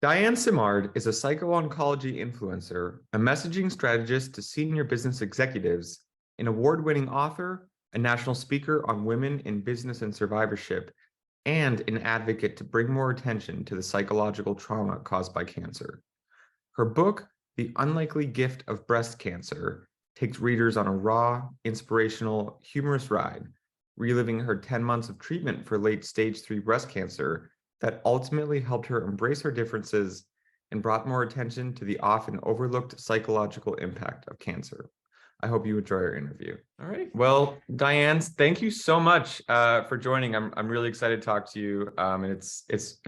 Diane Simard is a psycho-oncology influencer, a messaging strategist to senior business executives, an award-winning author, a national speaker on women in business and survivorship, and an advocate to bring more attention to the psychological trauma caused by cancer. Her book, The Unlikely Gift of Breast Cancer, takes readers on a raw, inspirational, humorous ride, reliving her 10 months of treatment for late stage 3 breast cancer that ultimately helped her embrace her differences and brought more attention to the often overlooked psychological impact of cancer. I hope you enjoy our interview. All right. Well, Diane, thank you so much for joining. I'm really excited to talk to you, and it's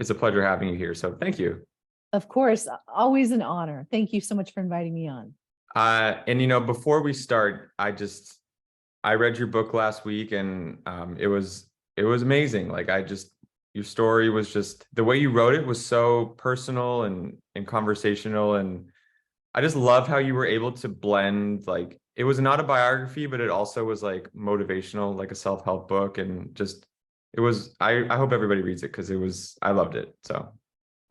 a pleasure having you here. So thank you. Of course, always an honor. Thank you so much for inviting me on. And before we start, I read your book last week, and it was amazing. Like your story was just, the way you wrote it was so personal and conversational, and I just love how you were able to blend, like, it was an autobiography, but it also was like motivational, like a self-help book, and just I hope everybody reads it because I loved it. So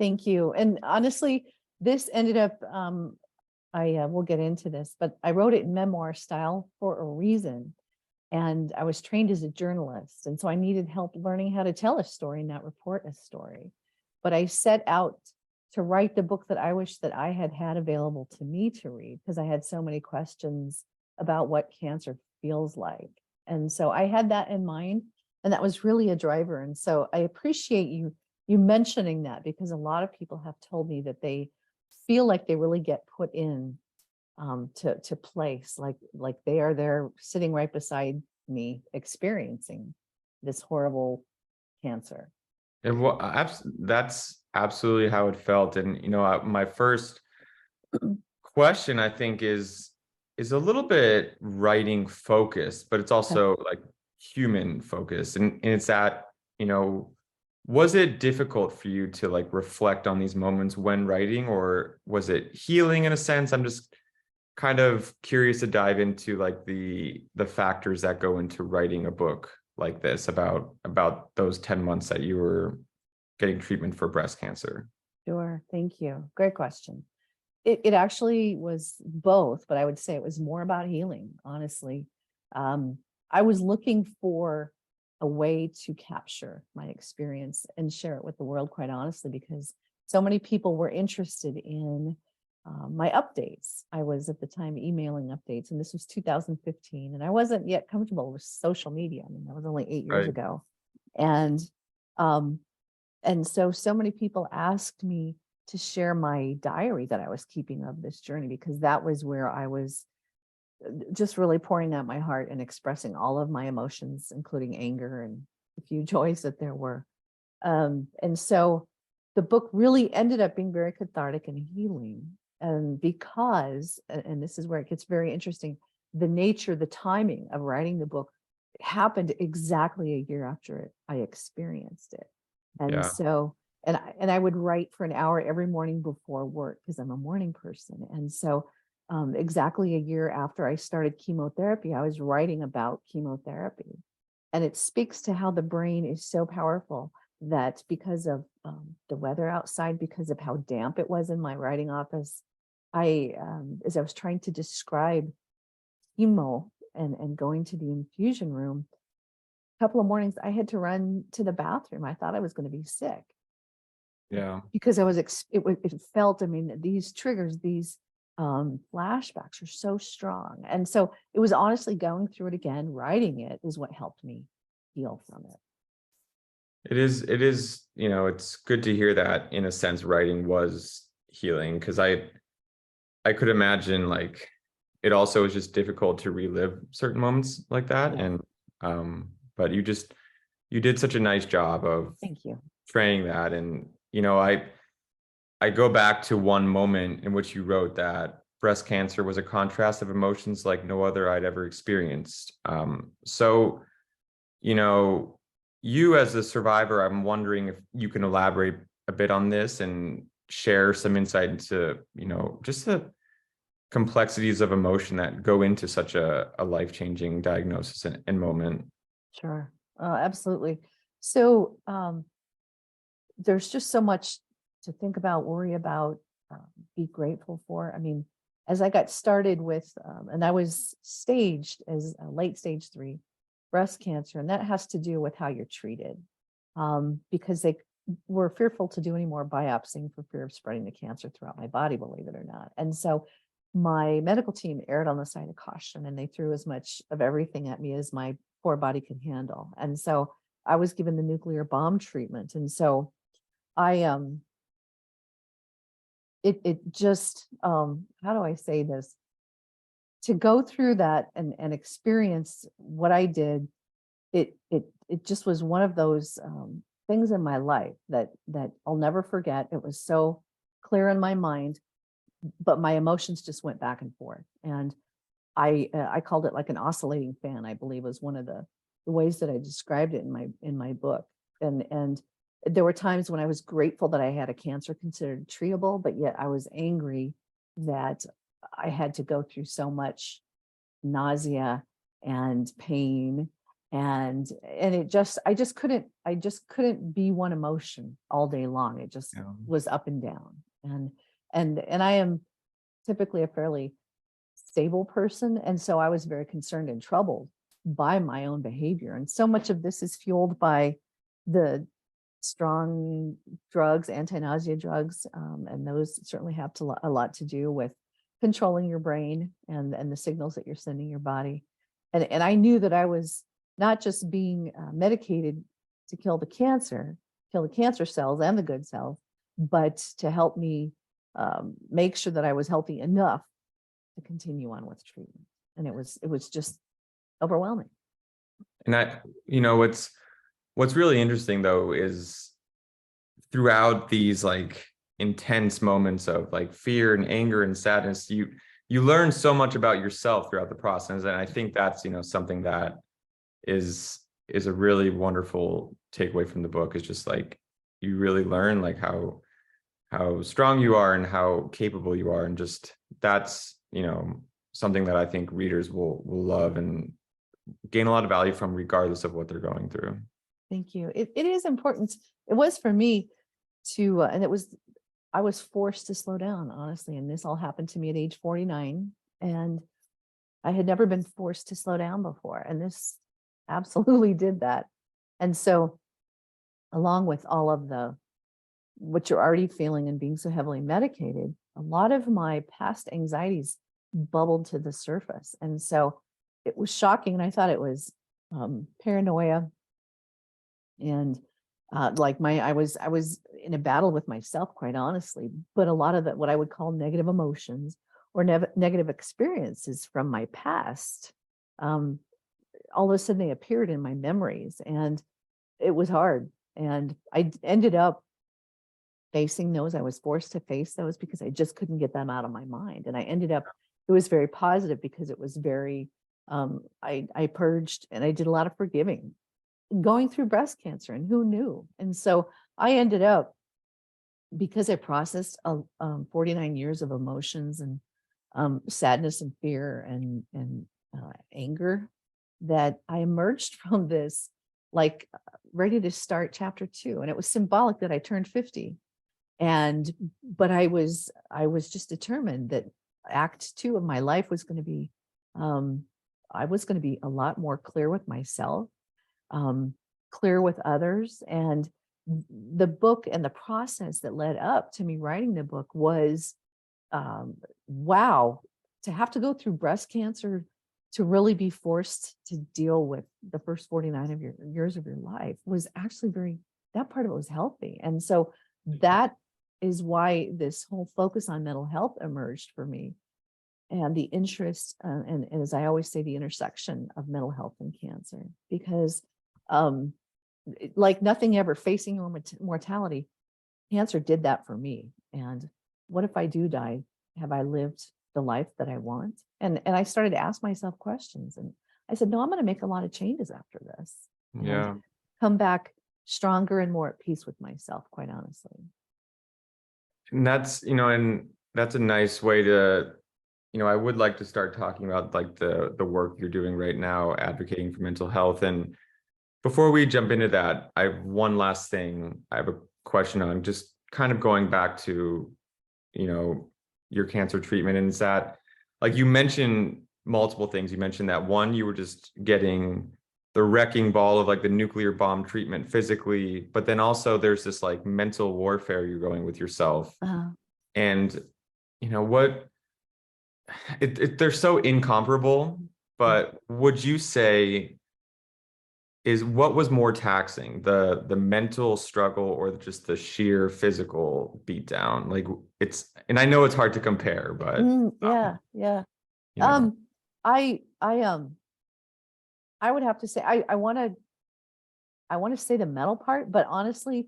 thank you. And honestly, this ended up we'll get into this, but I wrote it in memoir style for a reason. And I was trained as a journalist. And so I needed help learning how to tell a story, not report a story. But I set out to write the book that I wish that I had had available to me to read, because I had so many questions about what cancer feels like. And so I had that in mind, and that was really a driver. And so I appreciate you mentioning that, because a lot of people have told me that they feel like they really get put in to place, like they are there sitting right beside me experiencing this horrible cancer. and that's absolutely how it felt. And my first question, I think, is a little bit writing focused, but it's also like human focused, and it's that, was it difficult for you to like reflect on these moments when writing, or was it healing in a sense? I'm just kind of curious to dive into like the factors that go into writing a book like this about those 10 months that you were getting treatment for breast cancer. Sure. Thank you. Great question. It actually was both, but I would say it was more about healing, honestly. I was looking for a way to capture my experience and share it with the world, quite honestly, because so many people were interested in my updates. I was at the time emailing updates, and this was 2015, and I wasn't yet comfortable with social media. I mean, that was only 8 years ago. And so many people asked me to share my diary that I was keeping of this journey, because that was where I was just really pouring out my heart and expressing all of my emotions, including anger and a few joys that there were. And so the book really ended up being very cathartic and healing. And because, and this is where it gets very interesting, the timing of writing the book happened exactly a year after I experienced it. And so, and I would write for an hour every morning before work, because I'm a morning person. And so exactly a year after I started chemotherapy, I was writing about chemotherapy. And it speaks to how the brain is so powerful that because of the weather outside, because of how damp it was in my writing office, as I was trying to describe chemo and going to the infusion room, a couple of mornings I had to run to the bathroom. I thought I was going to be sick. Yeah. Because it felt, I mean, these triggers, these flashbacks are so strong. And so it was honestly going through it again, writing it is what helped me heal from it. It is, it's good to hear that, in a sense, writing was healing, because I could imagine, like, it also is just difficult to relive certain moments like that. Yeah. And but you did such a nice job of Thank you. portraying that. And I go back to one moment in which you wrote that breast cancer was a contrast of emotions like no other I'd ever experienced. So you as a survivor, I'm wondering if you can elaborate a bit on this and share some insight into, just the complexities of emotion that go into such a life-changing diagnosis and moment. Sure. Absolutely. So there's just so much think about, worry about, be grateful for. I mean, as I got started with, and I was staged as a late stage 3 breast cancer, and that has to do with how you're treated, because they were fearful to do any more biopsying for fear of spreading the cancer throughout my body, believe it or not. And so my medical team erred on the side of caution, and they threw as much of everything at me as my poor body could handle. And so I was given the nuclear bomb treatment. And so I it just how do I say this? To go through that and experience what I did, it just was one of those things in my life that I'll never forget. It was so clear in my mind, but my emotions just went back and forth. And I called it like an oscillating fan, I believe was one of the ways that I described it in my book. And there were times when I was grateful that I had a cancer considered treatable, but yet I was angry that I had to go through so much nausea and pain, and I just couldn't be one emotion all day long. It just was up and down. And I am typically a fairly stable person, and so I was very concerned and troubled by my own behavior. And so much of this is fueled by the strong drugs, anti-nausea drugs, and those certainly have a lot to do with controlling your brain and the signals that you're sending your body. And I knew that I was not just being medicated to kill the cancer cells and the good cells, but to help me make sure that I was healthy enough to continue on with treatment. And it was just overwhelming. And what's really interesting though is throughout these like intense moments of like fear and anger and sadness, you learn so much about yourself throughout the process. And I think that's, something that is a really wonderful takeaway from the book, is just like you really learn like how strong you are and how capable you are. And just that's, something that I think readers will love and gain a lot of value from, regardless of what they're going through. Thank you. It is important. It was for me to, and I was forced to slow down, honestly. And this all happened to me at age 49. And I had never been forced to slow down before. And this absolutely did that. And so, along with all of what you're already feeling and being so heavily medicated, a lot of my past anxieties bubbled to the surface. And so it was shocking. And I thought it was paranoia. And I was in a battle with myself, quite honestly. But a lot of what I would call negative emotions or negative experiences from my past, all of a sudden they appeared in my memories, and it was hard. And I ended up facing those. I was forced to face those because I just couldn't get them out of my mind. And it was very positive because it was very, I purged and I did a lot of forgiving going through breast cancer, and who knew? And so I ended up, because I processed 49 years of emotions and sadness and fear and anger, that I emerged from this like ready to start chapter 2. And it was symbolic that I turned 50. But I was just determined that act 2 of my life was going to be, I was going to be a lot more clear with myself, clear with others. And the book and the process that led up to me writing the book was, wow, to have to go through breast cancer, to really be forced to deal with the first 49 of your years of your life was actually that part of it was healthy. And so that is why this whole focus on mental health emerged for me, and the interest, and as I always say, the intersection of mental health and cancer, because like nothing ever, facing your mortality, cancer did that for me. And what if I do die? Have I lived the life that I want? And I started to ask myself questions, and I said, no, I'm going to make a lot of changes after this. Yeah. And come back stronger and more at peace with myself, quite honestly. And that's a nice way to, I would like to start talking about like the work you're doing right now, advocating for mental health. And before we jump into that, I have one last thing. I have a question on just kind of going back to, your cancer treatment, and it's that, like, you mentioned multiple things. You mentioned that one, you were just getting the wrecking ball of like the nuclear bomb treatment physically, but then also there's this like mental warfare you're going with yourself. Uh, And what they're so incomparable, but would you say is what was more taxing, the mental struggle or just the sheer physical beatdown? Like, and I know it's hard to compare, but yeah, yeah. you know, Um, I would have to say I want to say the mental part, but honestly,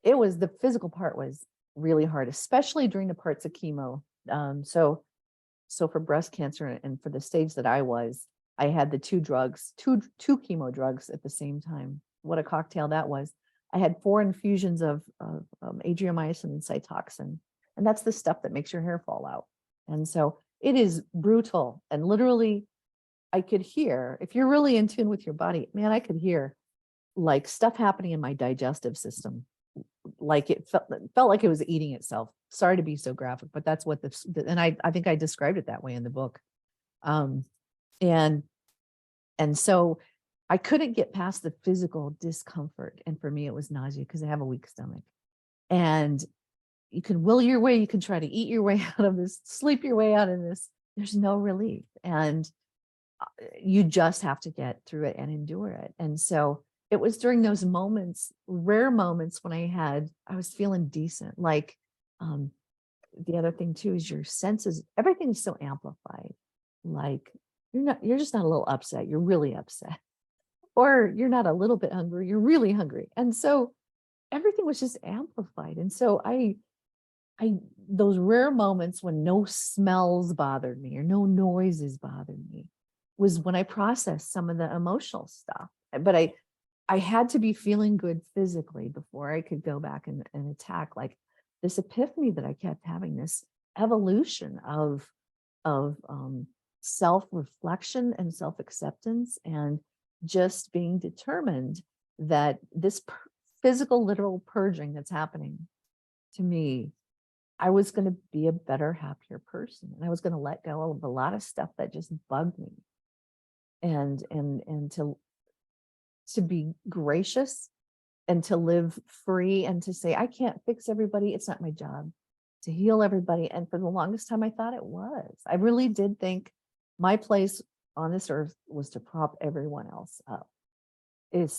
it was the physical part was really hard, especially during the parts of chemo. So for breast cancer and for the stage that I had the two chemo drugs at the same time. What a cocktail that was. I had 4 infusions of adriamycin and Cytoxan, and that's the stuff that makes your hair fall out. And so it is brutal. And literally, I could hear, if you're really in tune with your body, man, I could hear like stuff happening in my digestive system. Like it felt like it was eating itself. Sorry to be so graphic, but that's what and I think I described it that way in the book. Um, and so I couldn't get past the physical discomfort. And for me, it was nausea because I have a weak stomach. And you can will your way, you can try to eat your way out of this, sleep your way out of this. There's no relief. And you just have to get through it and endure it. And so it was during those moments, rare moments when I was feeling decent. Like the other thing too is your senses, everything is so amplified. Like you're just not a little upset, you're really upset. Or you're not a little bit hungry, you're really hungry. And so everything was just amplified. And so those rare moments when no smells bothered me or no noises bothered me was when I processed some of the emotional stuff. But I had to be feeling good physically before I could go back and attack, like this epiphany that I kept having, this evolution of self-reflection and self-acceptance, and just being determined that this physical, literal purging that's happening to me, I was going to be a better, happier person. And I was going to let go of a lot of stuff that just bugged me. And to be gracious and to live free and to say, I can't fix everybody. It's not my job to heal everybody. And for the longest time, I thought it was. I really did think my place on this earth was to prop everyone else up. And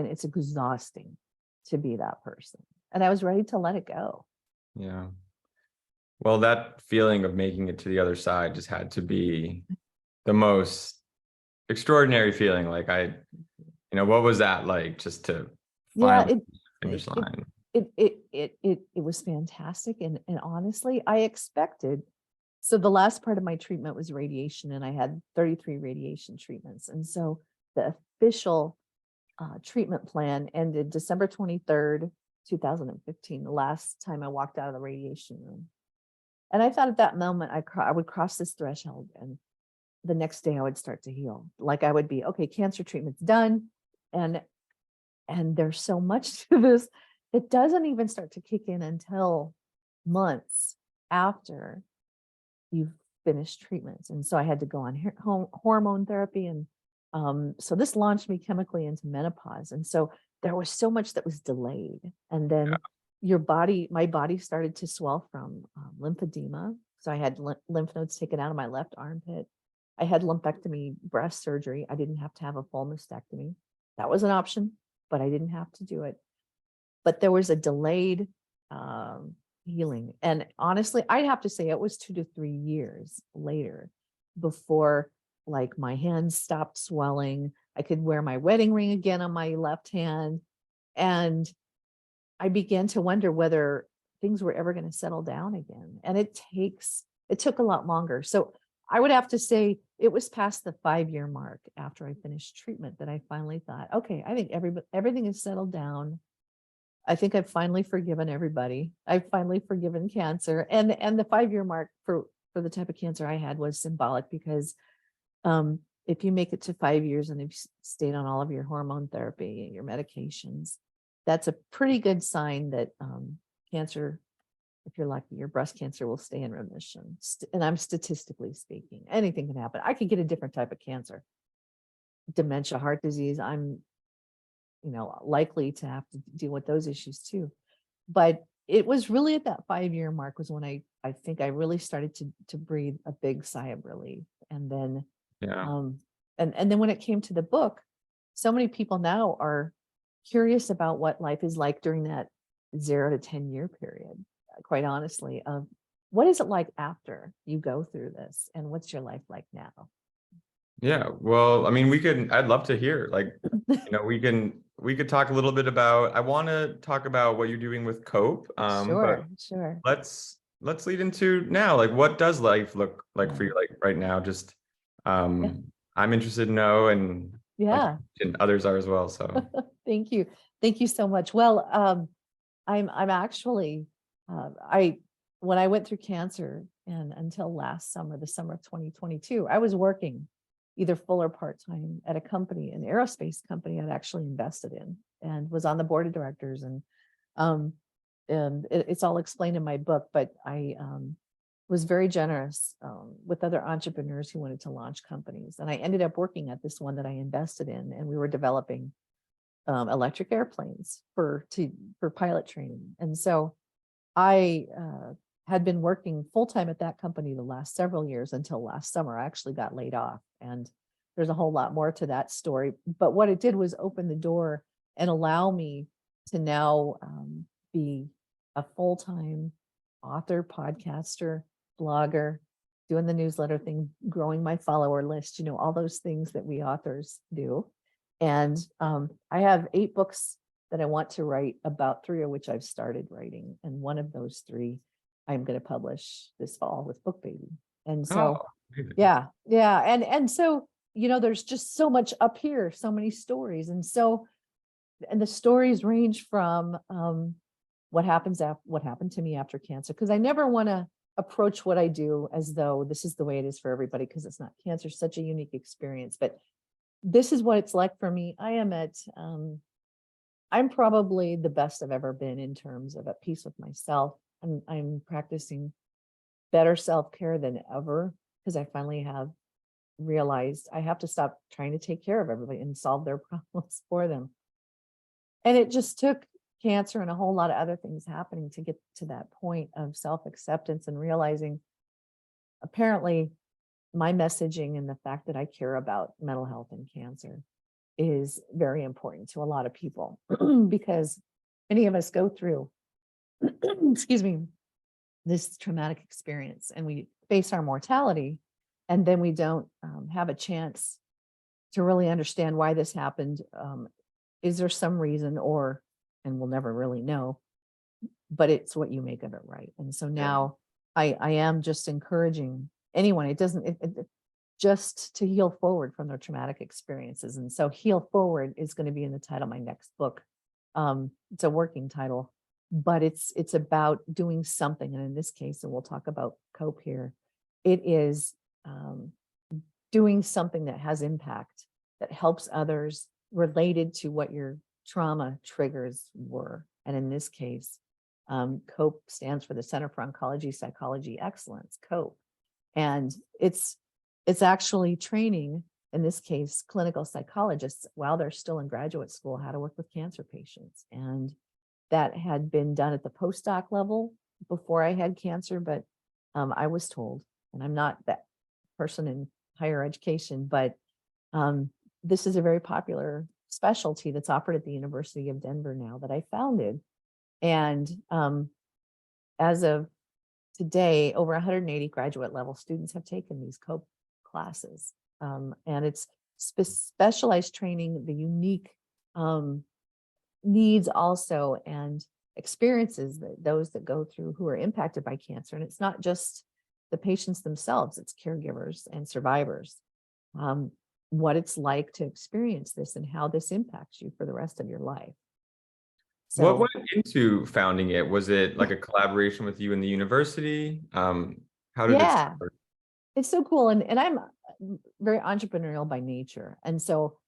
it's exhausting to be that person. And I was ready to let it go. yeah. Well, that feeling of making it to the other side just had to be the most extraordinary feeling. Like what was that like, just to Yeah, finally finish line? it was fantastic. And honestly, I expected. So the last part of my treatment was radiation, and I had 33 radiation treatments. And so the official treatment plan ended December 23rd, 2015, the last time I walked out of the radiation room. And I thought at that moment I would cross this threshold, and the next day I would start to heal. Like I would be, okay, cancer treatment's done. And there's so much to this. It doesn't even start to kick in until months after you've finished treatments. And so I had to go on hormone therapy. And so this launched me chemically into menopause. And so there was so much that was delayed. And then my body started to swell from lymphedema. So I had lymph nodes taken out of my left armpit. I had lumpectomy, breast surgery. I didn't have to have a full mastectomy. That was an option, but I didn't have to do it. But there was a delayed healing. And honestly, I'd have to say it was 2 to 3 years later before like my hands stopped swelling. I could wear my wedding ring again on my left hand. And I began to wonder whether things were ever going to settle down again. And it took a lot longer. So I would have to say it was past the 5-year mark after I finished treatment that I finally thought, okay, I think everything is settled down. I think I've finally forgiven everybody. I've finally forgiven cancer. And the 5-year mark for the type of cancer I had was symbolic, because if you make it to 5 years and you've stayed on all of your hormone therapy and your medications, that's a pretty good sign that cancer, if you're lucky, your breast cancer will stay in remission. And I'm statistically speaking, anything can happen. I could get a different type of cancer, dementia, heart disease. I'm, likely to have to deal with those issues too. But it was really at that 5-year mark was when I think I really started to breathe a big sigh of relief. And then, Yeah. and then when it came to the book, so many people now are curious about what life is like during that 0 to 10-year period, quite honestly, of what is it like after you go through this and what's your life like now? Yeah. Well, I mean, I'd love to hear, like, we could talk a little bit about, I want to talk about what you're doing with Cope. But Sure. let's lead into now, like, what does life look like for Yeah. you, like right now? Just, Yeah. I'm interested to know, and like, Yeah. and others are as well. So, Thank you. Thank you so much. Well, I'm actually, I when I went through cancer and until last summer, the summer of 2022, I was working either full or part-time at a company, an aerospace company I'd actually invested in and was on the board of directors. Um, and it's all explained in my book, but I was very generous with other entrepreneurs who wanted to launch companies. And I ended up working at this one that I invested in, and we were developing electric airplanes for pilot training. And so I had been working full time at that company the last several years until last summer. I actually got laid off, and there's a whole lot more to that story. But what it did was open the door and allow me to now be a full time author, podcaster, blogger, doing the newsletter thing, growing my follower list, all those things that we authors do. And I have 8 books that I want to write, about 3 of which I've started writing. And one of those 3 I'm going to publish this fall with BookBaby. And so, amazing. yeah. And so, there's just so much up here, so many stories. And the stories range from what happened to me after cancer, because I never want to approach what I do as though this is the way it is for everybody, because it's not. Cancer is such a unique experience, but this is what it's like for me. I'm probably the best I've ever been in terms of at peace with myself. I'm practicing better self-care than ever, because I finally have realized I have to stop trying to take care of everybody and solve their problems for them. And it just took cancer and a whole lot of other things happening to get to that point of self-acceptance and realizing apparently my messaging and the fact that I care about mental health and cancer is very important to a lot of people because many of us go through, excuse me, this traumatic experience and we face our mortality, and then we don't have a chance to really understand why this happened. Is there some reason, and we'll never really know, but it's what you make of it, right? And so now I am just encouraging anyone, just to heal forward from their traumatic experiences. And so Heal Forward is going to be in the title of my next book. It's a working title, but it's about doing something. And in this case, and we'll talk about Cope here, it is doing something that has impact, that helps others related to what your trauma triggers were. And in this case, COPE stands for the Center for Oncology Psychology Excellence, COPE. And it's actually training, in this case, clinical psychologists while they're still in graduate school, how to work with cancer patients. And that had been done at the postdoc level before I had cancer, but I was told, and I'm not that person in higher education, but this is a very popular specialty that's offered at the University of Denver now that I founded. And as of today, over 180 graduate level students have taken these COPE classes. And it's specialized training, the unique needs also and experiences that those that go through who are impacted by cancer. And it's not just the patients themselves, it's caregivers and survivors. What it's like to experience this and how this impacts you for the rest of your life. So, what went into founding it? Was it like a collaboration with you and the university? How did it start? It's so cool. And I'm very entrepreneurial by nature. And so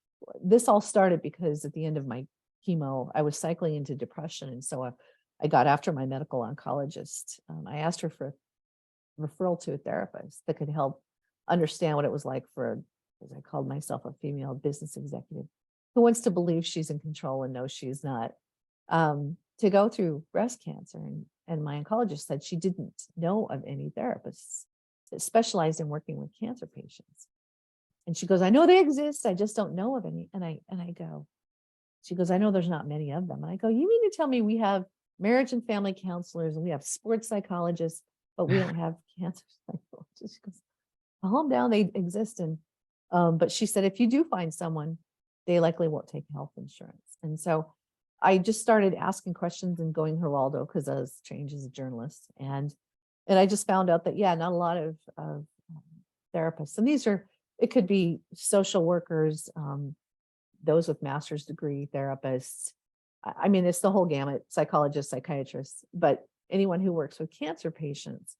this all started because at the end of my chemo, I was cycling into depression. And so I got after my medical oncologist. I asked her for a referral to a therapist that could help understand what it was like for, as I called myself, a female business executive who wants to believe she's in control and knows she's not, to go through breast cancer. And my oncologist said she didn't know of any therapists that specialized in working with cancer patients. And she goes, I know they exist, I just don't know of any. And I go, she goes, I know there's not many of them. And I go, you mean to tell me we have marriage and family counselors and we have sports psychologists, but we don't have cancer psychologists? She goes, calm down, they exist. And but she said, if you do find someone, they likely won't take health insurance. And so I just started asking questions and going Geraldo because I was trained as a journalist. And I just found out that, yeah, not a lot of therapists. And these are, it could be social workers, those with master's degree therapists. I mean, it's the whole gamut, psychologists, psychiatrists, but anyone who works with cancer patients,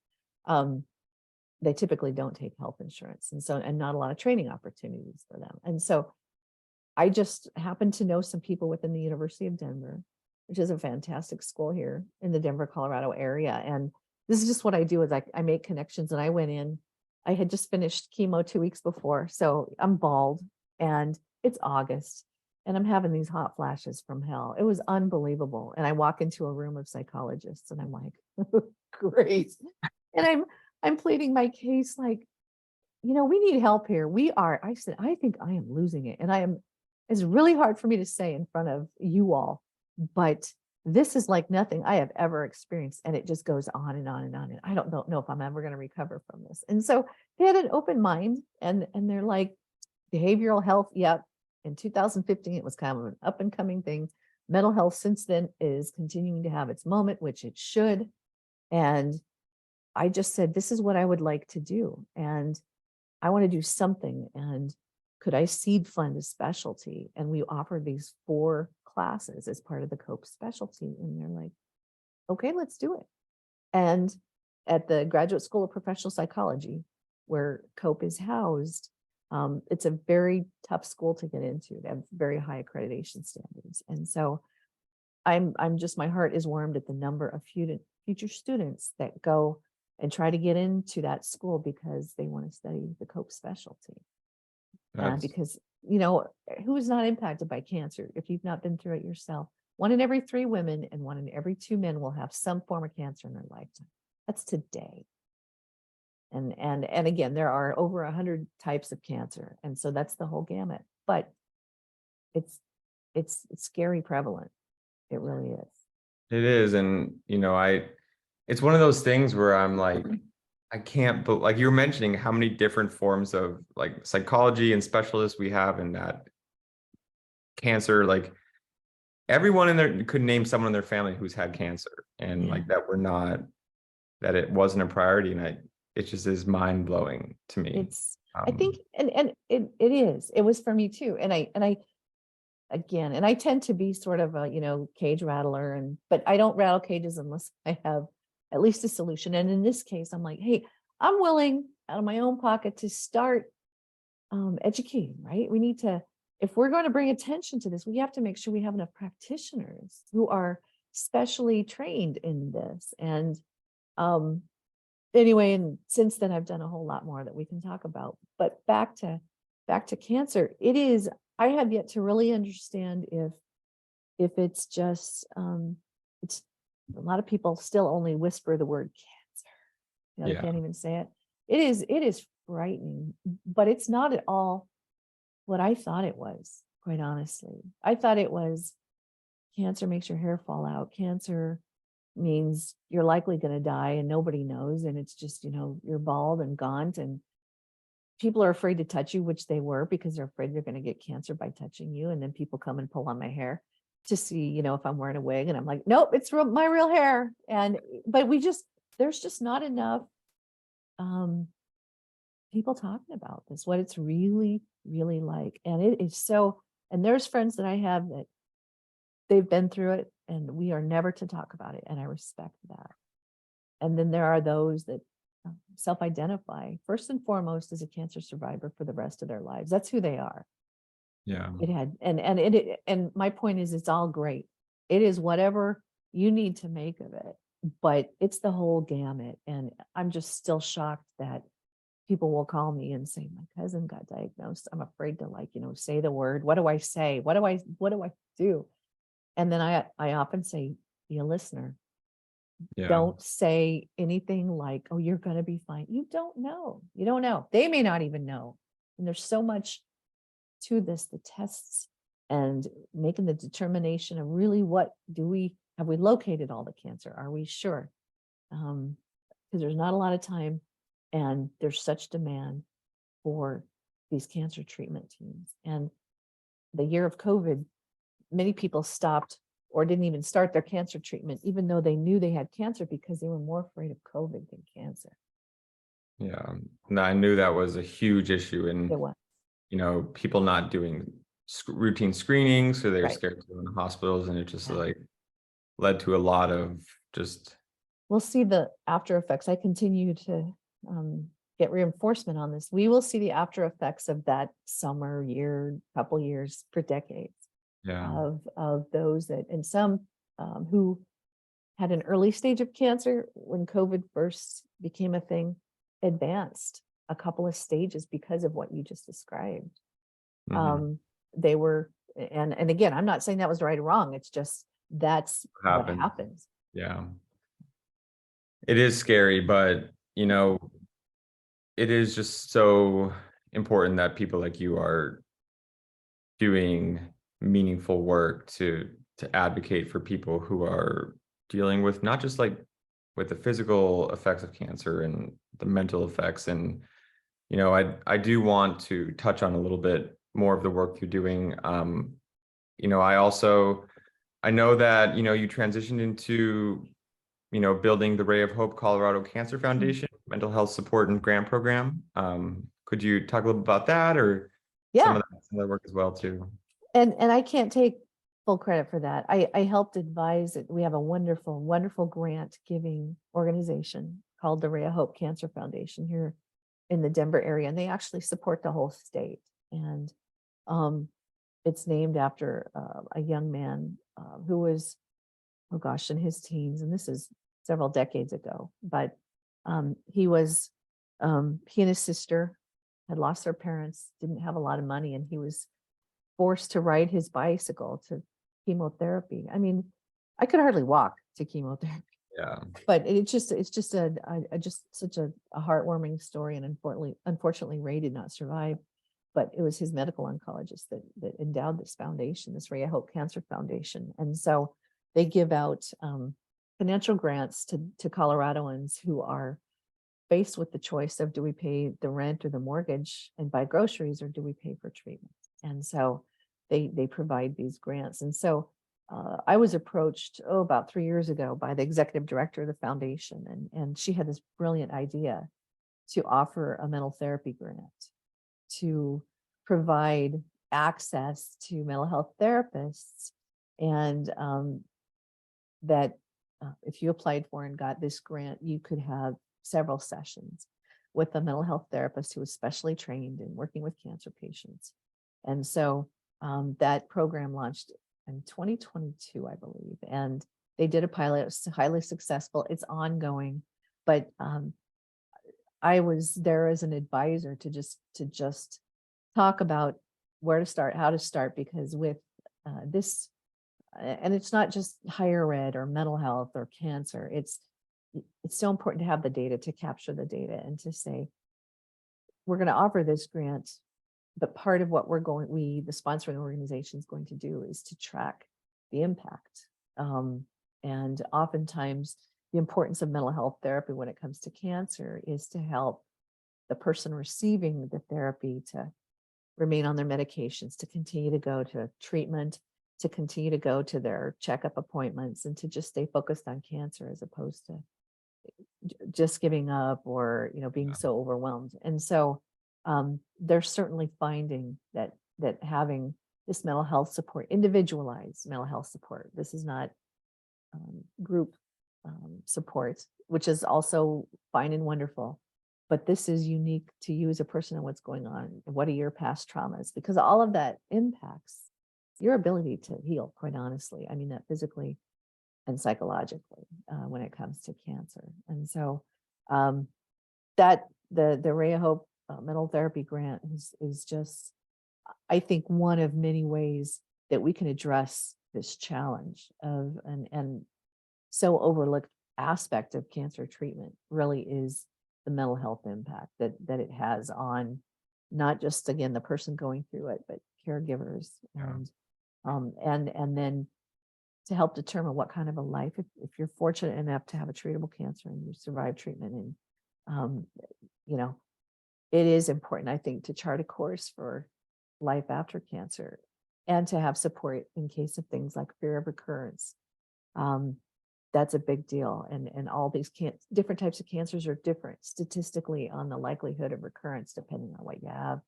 they typically don't take health insurance. And so, and not a lot of training opportunities for them. And so I just happened to know some people within the University of Denver, which is a fantastic school here in the Denver, Colorado area. And this is just what I do is I make connections. And I went in, I had just finished chemo 2 weeks before. So I'm bald and it's August and I'm having these hot flashes from hell. It was unbelievable. And I walk into a room of psychologists and I'm like, great. And I'm pleading my case like, you know, we need help here. I said, I think I am losing it. And it's really hard for me to say in front of you all, but this is like nothing I have ever experienced. And it just goes on and on and on. And I don't know if I'm ever going to recover from this. And so they had an open mind and they're like, behavioral health. Yep. In 2015, it was kind of an up and coming thing. Mental health since then is continuing to have its moment, which it should. And I just said, this is what I would like to do. And I want to do something. And could I seed fund a specialty? And we offered these 4 classes as part of the COPE specialty. And they're like, okay, let's do it. And at the Graduate School of Professional Psychology, where COPE is housed, it's a very tough school to get into. They have very high accreditation standards. And so I'm just, my heart is warmed at the number of future students that go and try to get into that school because they want to study the COPE specialty. Because, you know, who is not impacted by cancer if you've not been through it yourself? 1 in every 3 women and 1 in every 2 men will have some form of cancer in their lifetime. That's today. And again, there are over 100 types of cancer. And so that's the whole gamut, but it's scary prevalent. It really is. It is. And, you know, it's one of those things where I'm like, I can't, but like you were mentioning how many different forms of like psychology and specialists we have in that cancer, like everyone in there could name someone in their family who's had cancer and like that it wasn't a priority. And it just is mind blowing to me. I think, and it was for me too. And I tend to be sort of a, you know, cage rattler but I don't rattle cages unless I have at least a solution. And in this case, I'm like, hey, I'm willing out of my own pocket to start educating, right? We need to, if we're going to bring attention to this, we have to make sure we have enough practitioners who are specially trained in this. And anyway, and since then I've done a whole lot more that we can talk about. But back to cancer, it is, I have yet to really understand if it's just it's a lot of people still only whisper the word cancer. You know, they can't even say it. It is frightening, but it's not at all what I thought it was, quite honestly. I thought it was cancer makes your hair fall out. Cancer means you're likely going to die and nobody knows. And it's just, you know, you're bald and gaunt and people are afraid to touch you, which they were because they're afraid they're going to get cancer by touching you. And then people come and pull on my hair to see, you know, if I'm wearing a wig, and I'm like, nope, it's my real hair. But there's just not enough people talking about this, what it's really, really like. And it is so, and there's friends that I have that they've been through it and we are never to talk about it. And I respect that. And then there are those that self-identify first and foremost as a cancer survivor for the rest of their lives. That's who they are. Yeah. It had, and my point is, it's all great. It is whatever you need to make of it. But it's the whole gamut. And I'm just still shocked that people will call me and say, my cousin got diagnosed. I'm afraid to, like, say the word. What do I say? What do I do? And then I often say, be a listener. Yeah. Don't say anything like, oh, you're going to be fine. You don't know. You don't know. They may not even know. And there's so much to this, the tests and making the determination of really have we located all the cancer? Are we sure? Because there's not a lot of time and there's such demand for these cancer treatment teams. And the year of COVID, many people stopped or didn't even start their cancer treatment, even though they knew they had cancer, because they were more afraid of COVID than cancer. Yeah. No, I knew that was a huge issue, and It was. people not doing routine screenings, so they were Right. scared to go in the hospitals, and it just Yeah. like led to a lot of just We'll see the after effects. I continue to get reinforcement on this. We will see the after effects of that summer, year, couple years, for decades, yeah. of those that, and some who had an early stage of cancer when COVID first became a thing, advanced a couple of stages because of what you just described. Mhm. They were, and again, I'm not saying that was right or wrong. It's just that's what Happened. happens. Yeah. It is scary, but it is just so important that people like you are doing meaningful work to advocate for people who are dealing with not just like with the physical effects of cancer and the mental effects. And I do want to touch on a little bit more of the work you're doing. I know that you transitioned into building the Ray of Hope Colorado Cancer Mhm. Foundation mental health support and grant program. Could you talk a little about that, or some Yeah. of that work as well too? And I can't take full credit for that. I helped advise it. We have a wonderful, wonderful grant giving organization called the Ray of Hope Cancer Foundation here in the Denver area, and they actually support the whole state. And um, it's named after a young man who was, oh gosh, in his teens, and this is several decades ago. But he and his sister had lost their parents, didn't have a lot of money, and he was forced to ride his bicycle to chemotherapy. I mean, I could hardly walk to chemotherapy, Yeah. but it's just just such a heartwarming story. And unfortunately, Ray did not survive. But it was his medical oncologist that endowed this foundation, this Ray of Hope Cancer Foundation. And so they give out financial grants to Coloradoans who are faced with the choice of, do we pay the rent or the mortgage and buy groceries, or do we pay for treatment? And so they provide these grants. And so I was approached, about 3 years ago, by the executive director of the foundation, and she had this brilliant idea to offer a mental therapy grant to provide access to mental health therapists, and that if you applied for and got this grant, you could have several sessions with a mental health therapist who was specially trained in working with cancer patients. And so that program launched in 2022, I believe, and they did a pilot. It was highly successful. It's ongoing, but I was there as an advisor to just talk about where to start, how to start, because with this, and it's not just higher ed or mental health or cancer. It's so important to have the data, to capture the data, and to say, we're going to offer this grant, but part of what the sponsoring organization, is going to do is to track the impact. And oftentimes, the importance of mental health therapy when it comes to cancer is to help the person receiving the therapy to remain on their medications, to continue to go to treatment, to continue to go to their checkup appointments, and to just stay focused on cancer, as opposed to just giving up or being so overwhelmed. And so they're certainly finding that having this mental health support, individualized mental health support, this is not group support, which is also fine and wonderful, but this is unique to you as a person and what's going on. What are your past traumas? Because all of that impacts your ability to heal, quite honestly. I mean that physically and psychologically when it comes to cancer. And so um, that the Ray of Hope mental therapy grant is just, I think, one of many ways that we can address this challenge of and so overlooked aspect of cancer treatment really is the mental health impact that it has on not just, again, the person going through it, but caregivers Yeah. and then to help determine what kind of a life, if you're fortunate enough to have a treatable cancer and you survive treatment, and um, you know, it is important, I think, to chart a course for life after cancer and to have support in case of things like fear of recurrence. Um, that's a big deal. And all these different types of cancers are different statistically on the likelihood of recurrence, depending on what you have.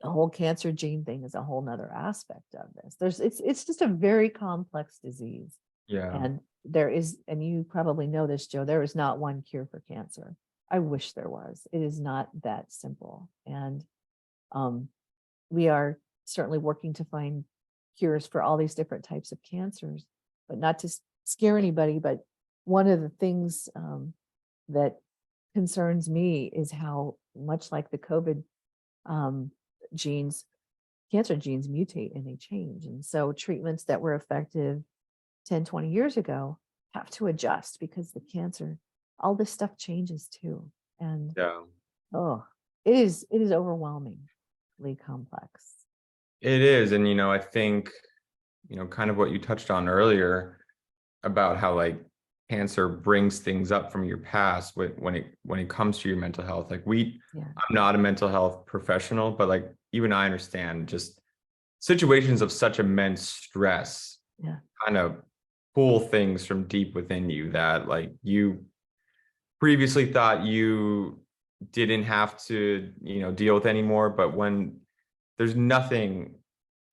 The whole cancer gene thing is a whole nother aspect of this. It's just a very complex disease. Yeah. And there is, and you probably know this, Joe, there is not one cure for cancer. I wish there was. It is not that simple. And we are certainly working to find cures for all these different types of cancers, but not to scare anybody. But one of the things that concerns me is how much like the COVID genes, cancer genes mutate and they change. And so treatments that were effective 10, 20 years ago have to adjust because the cancer, all this stuff changes too. And Yeah. oh, it is overwhelmingly complex. It is. And, I think, kind of what you touched on earlier about how like cancer brings things up from your past when it comes to your mental health. Like Yeah. I'm not a mental health professional, but like even I understand just situations of such immense stress Yeah. kind of pull things from deep within you that like you previously thought you didn't have to, deal with anymore. But when there's nothing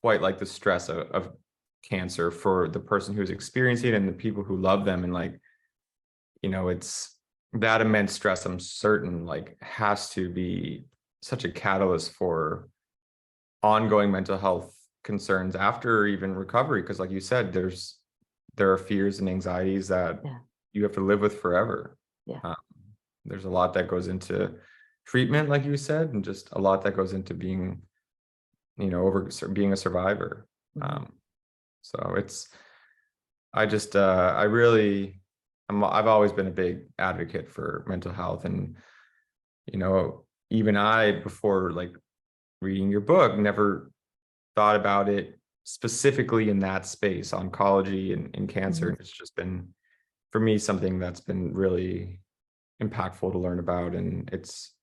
quite like the stress of cancer for the person who's experiencing it and the people who love them. And like, it's that immense stress, I'm certain, like has to be such a catalyst for ongoing mental health concerns after even recovery. Because like you said, there are fears and anxieties that Yeah. you have to live with forever. Yeah. There's a lot that goes into treatment, like you said, and just a lot that goes into being, being a survivor. Mhm. So I just, I really, I've always been a big advocate for mental health. And, even I, before like reading your book, never thought about it specifically in that space, oncology and cancer. Mhm. And it's just been, for me, something that's been really impactful to learn about. And it's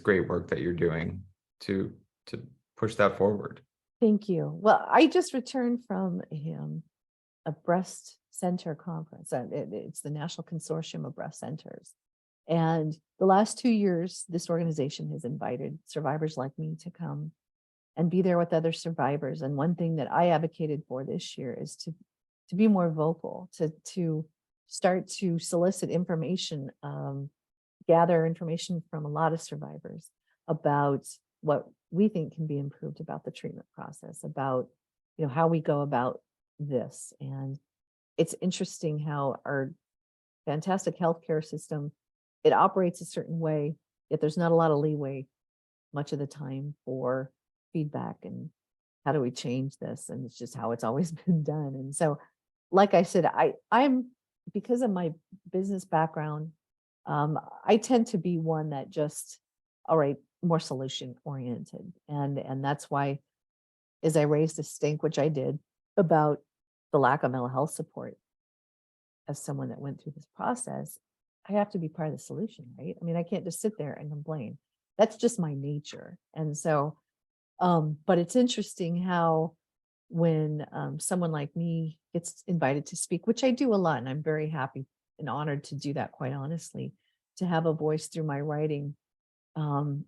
great work that you're doing to push that forward. Thank you. Well, I just returned from a breast center conference. It's the National Consortium of Breast Centers. And the last 2 years, this organization has invited survivors like me to come and be there with other survivors. And one thing that I advocated for this year is to be more vocal, to start to solicit information, gather information from a lot of survivors about what we think can be improved about the treatment process, about how we go about this. And it's interesting how our fantastic healthcare system, it operates a certain way, yet there's not a lot of leeway much of the time for feedback and how do we change this, and it's just how it's always been done. And so, like I said, I'm, because of my business background, I tend to be one that just, all right, more solution oriented. And that's why, as I raised a stink, which I did, about the lack of mental health support as someone that went through this process, I have to be part of the solution, right? I mean, I can't just sit there and complain. That's just my nature. And so, but it's interesting how when someone like me gets invited to speak, which I do a lot, and I'm very happy and honored to do that, quite honestly, to have a voice through my writing. Um,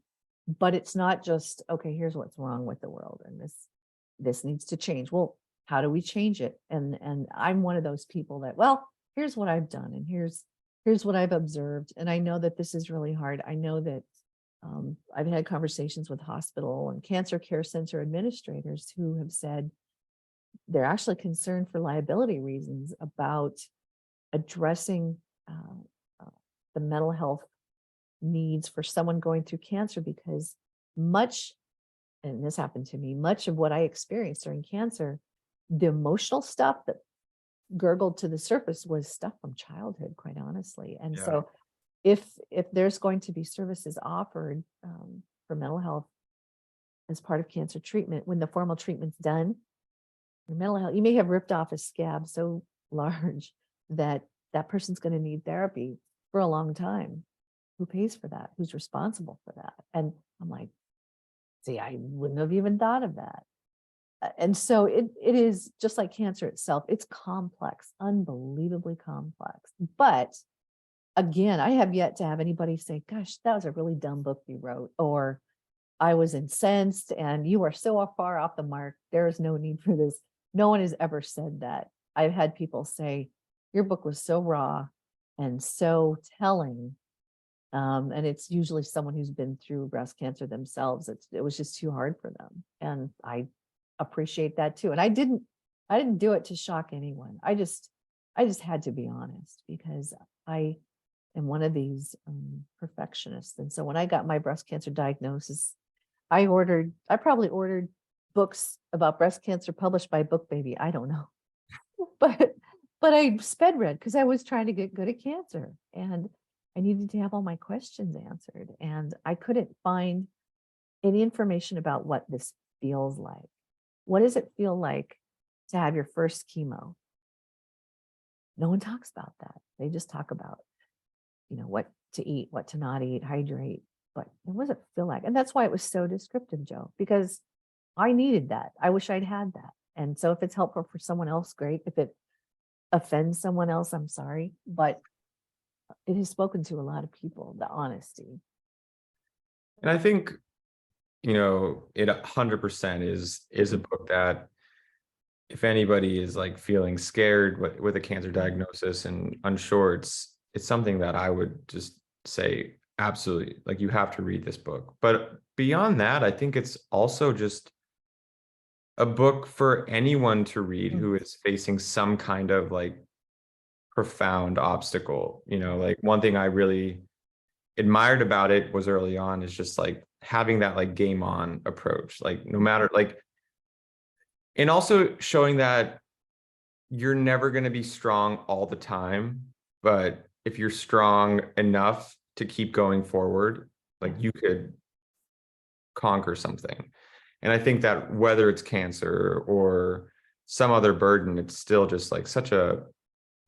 but it's not just, okay, here's what's wrong with the world, and this needs to change. Well, how do we change it? And I'm one of those people that, well, here's what I've done, and here's what I've observed. And I know that this is really hard. I know that I've had conversations with hospital and cancer care center administrators who have said they're actually concerned for liability reasons about addressing uh, the mental health needs for someone going through cancer, because much, and this happened to me, much of what I experienced during cancer, the emotional stuff that gurgled to the surface was stuff from childhood, quite honestly. And Yeah. so if there's going to be services offered for mental health as part of cancer treatment, when the formal treatment's done, your mental health, you may have ripped off a scab so large that that person's going to need therapy for a long time. Who pays for that? Who's responsible for that? And I'm like, see, I wouldn't have even thought of that. And so it is just like cancer itself. It's complex, unbelievably complex. But again, I have yet to have anybody say, gosh, that was a really dumb book you wrote, or I was incensed and you are so far off the mark. There is no need for this. No one has ever said that. I've had people say, your book was so raw and so telling. And it's usually someone who's been through breast cancer themselves. It was just too hard for them. And I appreciate that too. And I didn't do it to shock anyone. I just had to be honest, because I am one of these perfectionists. And so when I got my breast cancer diagnosis, I probably ordered books about breast cancer published by BookBaby. I don't know. But I sped read because I was trying to get good at cancer, and I needed to have all my questions answered. And I couldn't find any information about what this feels like. What does it feel like to have your first chemo? No one talks about that. They just talk about, what to eat, what to not eat, hydrate. But what does it feel like? And that's why it was so descriptive, Joe, because I needed that. I wish I'd had that. And so if it's helpful for someone else, great. If it offends someone else, I'm sorry. But it has spoken to a lot of people, the honesty. And I think, it 100% is a book that, if anybody is like feeling scared with a cancer diagnosis and unsure, it's something that I would just say absolutely, like, you have to read this book. But beyond that, I think it's also just a book for anyone to read who is facing some kind of like profound obstacle. Like, one thing I really admired about it was early on is just like having that like game on approach, like no matter like, and also showing that you're never going to be strong all the time, but if you're strong enough to keep going forward, like, you could conquer something. And I think that whether it's cancer or some other burden, it's still just like such a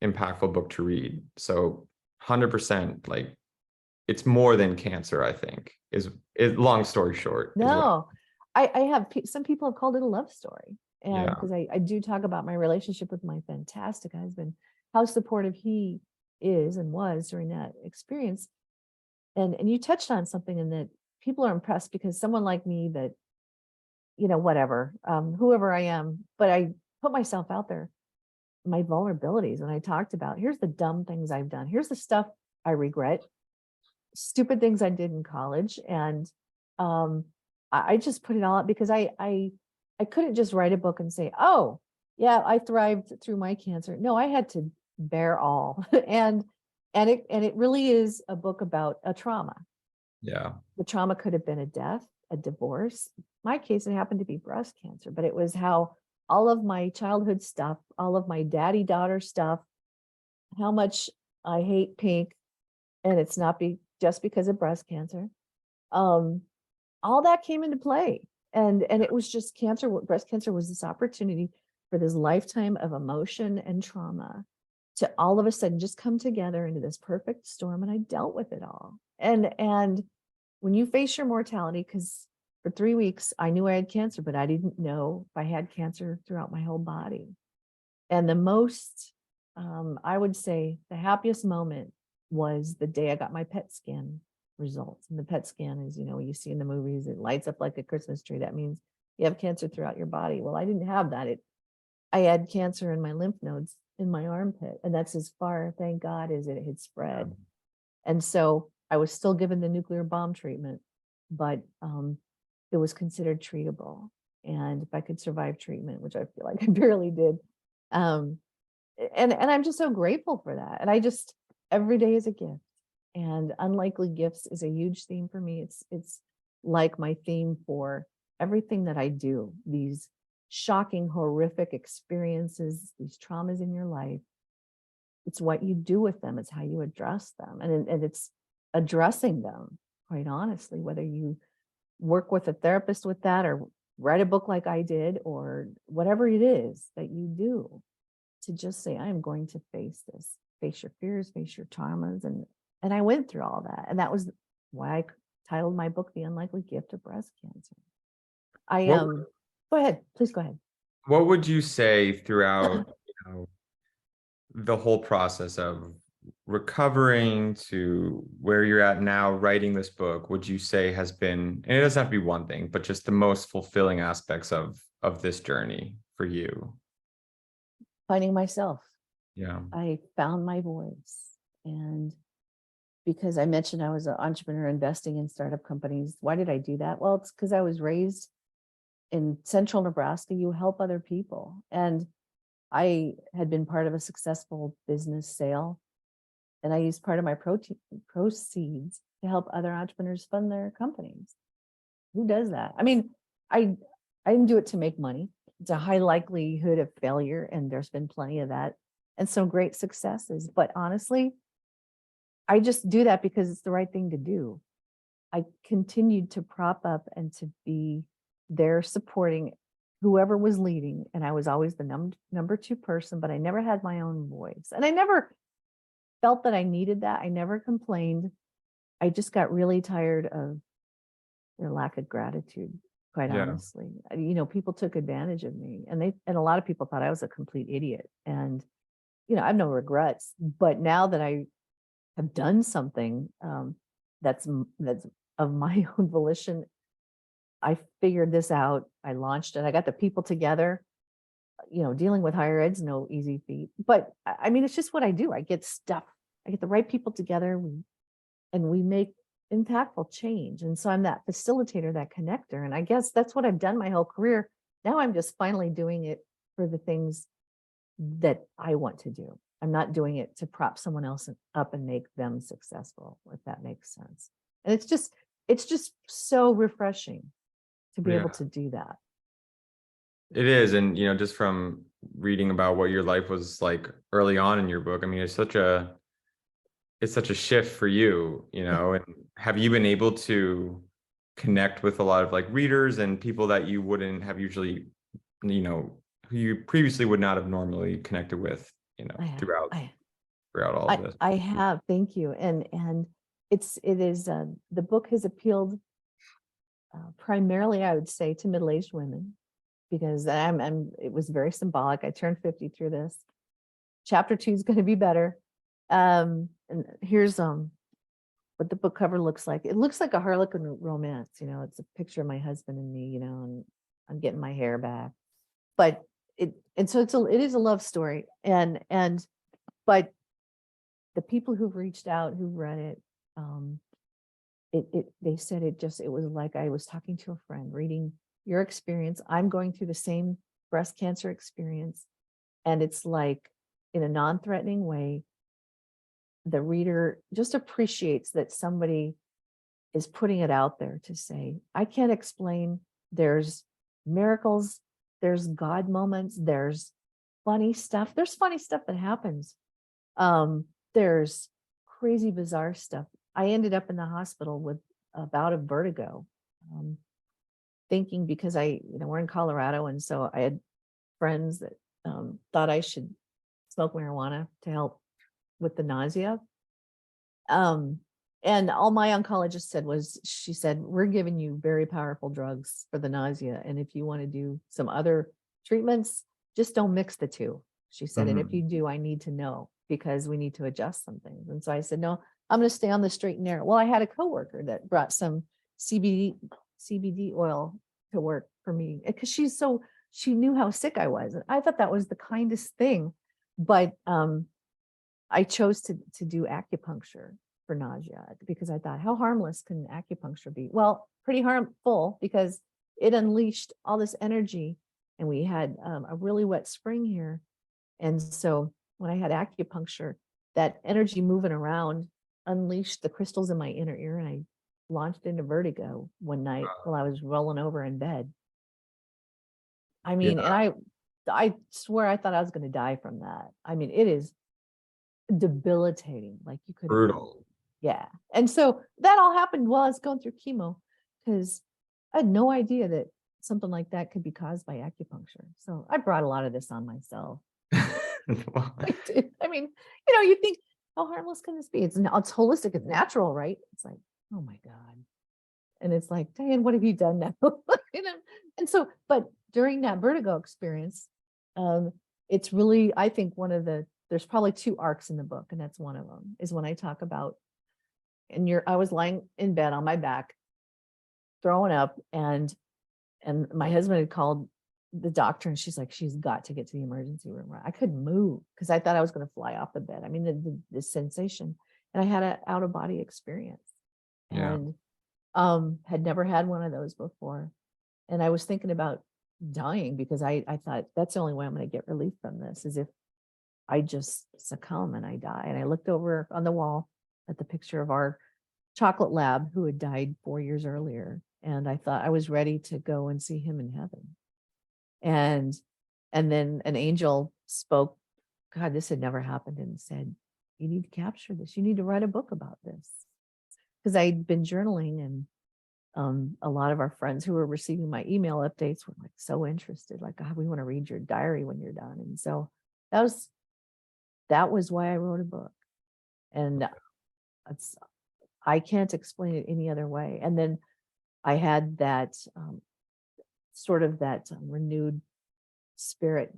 impactful book to read. So 100%, like, it's more than cancer, I think, is long story short. No, I have some people have called it a love story. And Yeah. because I do talk about my relationship with my fantastic husband, how supportive he is and was during that experience. And you touched on something in that people are impressed because someone like me that, whatever, whoever I am, but I put myself out there, my vulnerabilities. And I talked about, here's the dumb things I've done. Here's the stuff I regret, stupid things I did in college. And I just put it all out because I couldn't just write a book and say, oh, yeah, I thrived through my cancer. No, I had to bear all. and it really is a book about a trauma. Yeah. The trauma could have been a death, a divorce. My case, it happened to be breast cancer, but it was how all of my childhood stuff, all of my daddy-daughter stuff, how much I hate pink, and it's not just because of breast cancer. All that came into play. And it was just cancer. Breast cancer was this opportunity for this lifetime of emotion and trauma to all of a sudden just come together into this perfect storm. And I dealt with it all. And when you face your mortality, because for 3 weeks I knew I had cancer, but I didn't know if I had cancer throughout my whole body. And the most, I would say, the happiest moment was the day I got my PET scan results. And the PET scan is, what you see in the movies, it lights up like a Christmas tree. That means you have cancer throughout your body. Well, I didn't have that. I had cancer in my lymph nodes in my armpit. And that's as far, thank God, as it had spread. And so I was still given the nuclear bomb treatment, but it was considered treatable. And if I could survive treatment, which I feel like I barely did, and I'm just so grateful for that. And I just, every day is a gift. And unlikely gifts is a huge theme for me. It's like my theme for everything that I do. These shocking, horrific experiences, these traumas in your life. It's what you do with them. It's how you address them. And it's addressing them, quite honestly, whether you work with a therapist with that or write a book like I did, or whatever it is that you do, to just say, I'm going to face this, face your fears, face your traumas. And I went through all that. And that was why I titled my book, The Unlikely Gift of Breast Cancer. I What go ahead, please go ahead. what would you say throughout, the whole process of recovering to where you're at now, writing this book, would you say has been, and it doesn't have to be one thing, but just the most fulfilling aspects of this journey for you? Finding myself. Yeah. I found my voice. And because I mentioned I was an entrepreneur investing in startup companies, why did I do that? Well, it's because I was raised in central Nebraska. You help other people. And I had been part of a successful business sale, and I used part of my proceeds to help other entrepreneurs fund their companies. Who does that? I mean, I I didn't do it to make money. It's a high likelihood of failure, and there's been plenty of that, and some great successes. But honestly, I just do that because it's the right thing to do. I continued to prop up and to be there supporting whoever was leading. And I was always the number two person, but I never had my own voice. And I never felt that I needed that. I never complained. I just got really tired of their lack of gratitude, quite Yeah. honestly. People took advantage of me, and a lot of people thought I was a complete idiot. And, I have no regrets. But now that I have done something that's of my own volition, I figured this out. I launched it. I got the people together. Dealing with higher ed's no easy feat. But I mean, it's just what I do. I get stuff. I get the right people together, and we make impactful change. And so I'm that facilitator, that connector. And I guess that's what I've done my whole career. Now I'm just finally doing it for the things that I want to do. I'm not doing it to prop someone else up and make them successful, if that makes sense. And it's just so refreshing to be able Yeah. to do that. It is. And, just from reading about what your life was like early on in your book, I mean, it's such a shift for you, Yeah. and have you been able to connect with a lot of like readers and people that you wouldn't have usually, who you previously would not have normally connected with, I have. throughout all of this? I have. Thank you. And it is the book has appealed primarily, I would say, to middle-aged women, because it was very symbolic. I turned 50 through this. Chapter 2 is going to be better. And here's what the book cover looks like. It looks like a Harlequin romance. It's a picture of my husband and me, and I'm getting my hair back. But it is a love story. But the people who've reached out, who've read it, they said it was like I was talking to a friend, reading your experience. I'm going through the same breast cancer experience, and it's like, in a non-threatening way, the reader just appreciates that somebody is putting it out there to say, I can't explain. There's miracles, there's God moments, there's funny stuff. There's funny stuff that happens. There's crazy, bizarre stuff. I ended up in the hospital with a bout of vertigo, thinking, because we're in Colorado, and so I had friends that thought I should smoke marijuana to help with the nausea. And all my oncologist said was, she said, we're giving you very powerful drugs for the nausea. And if you want to do some other treatments, just don't mix the two. She said, and if you do, I need to know, because we need to adjust some things. And so I said, no, I'm going to stay on the straight and narrow. Well, I had a coworker that brought some CBD oil to work for me, because she knew how sick I was. And I thought that was the kindest thing. But I chose to do acupuncture for nausea, because I thought, how harmless can acupuncture be? Well, pretty harmful, because it unleashed all this energy, and we had a really wet spring here. And so when I had acupuncture, that energy moving around unleashed the crystals in my inner ear, and I launched into vertigo one night while I was rolling over in bed. I Yeah, mean, and I swear I thought I was going to die from that. I mean, it is debilitating. Like you could, brutal. yeah. And so that all happened while I was going through chemo, because I had no idea that something like that could be caused by acupuncture. So I brought a lot of this on myself. Well, I did. I mean, you think, how harmless can this be? It's holistic, it's natural, right? It's like, oh my God. And it's like, Diane, what have you done now? And so, but during that vertigo experience, it's really, I think there's probably two arcs in the book, and that's one of them, is when I talk about, I was lying in bed on my back, throwing up, and my husband had called the doctor, and she's like, she's got to get to the emergency room. I couldn't move because I thought I was going to fly off the bed. I mean, the sensation, and I had an out of body experience, yeah. and had never had one of those before. And I was thinking about dying, because I thought that's the only way I'm going to get relief from this, is if I just succumb and I die. And I looked over on the wall at the picture of our chocolate lab who had died 4 years earlier. And I thought I was ready to go and see him in heaven. And then an angel spoke. God, this had never happened, and said, you need to capture this. You need to write a book about this. Because I'd been journaling, and a lot of our friends who were receiving my email updates were like so interested, like, God, we want to read your diary when you're done. And so that was why I wrote a book. And I can't explain it any other way. And then I had that sort of that renewed spirit.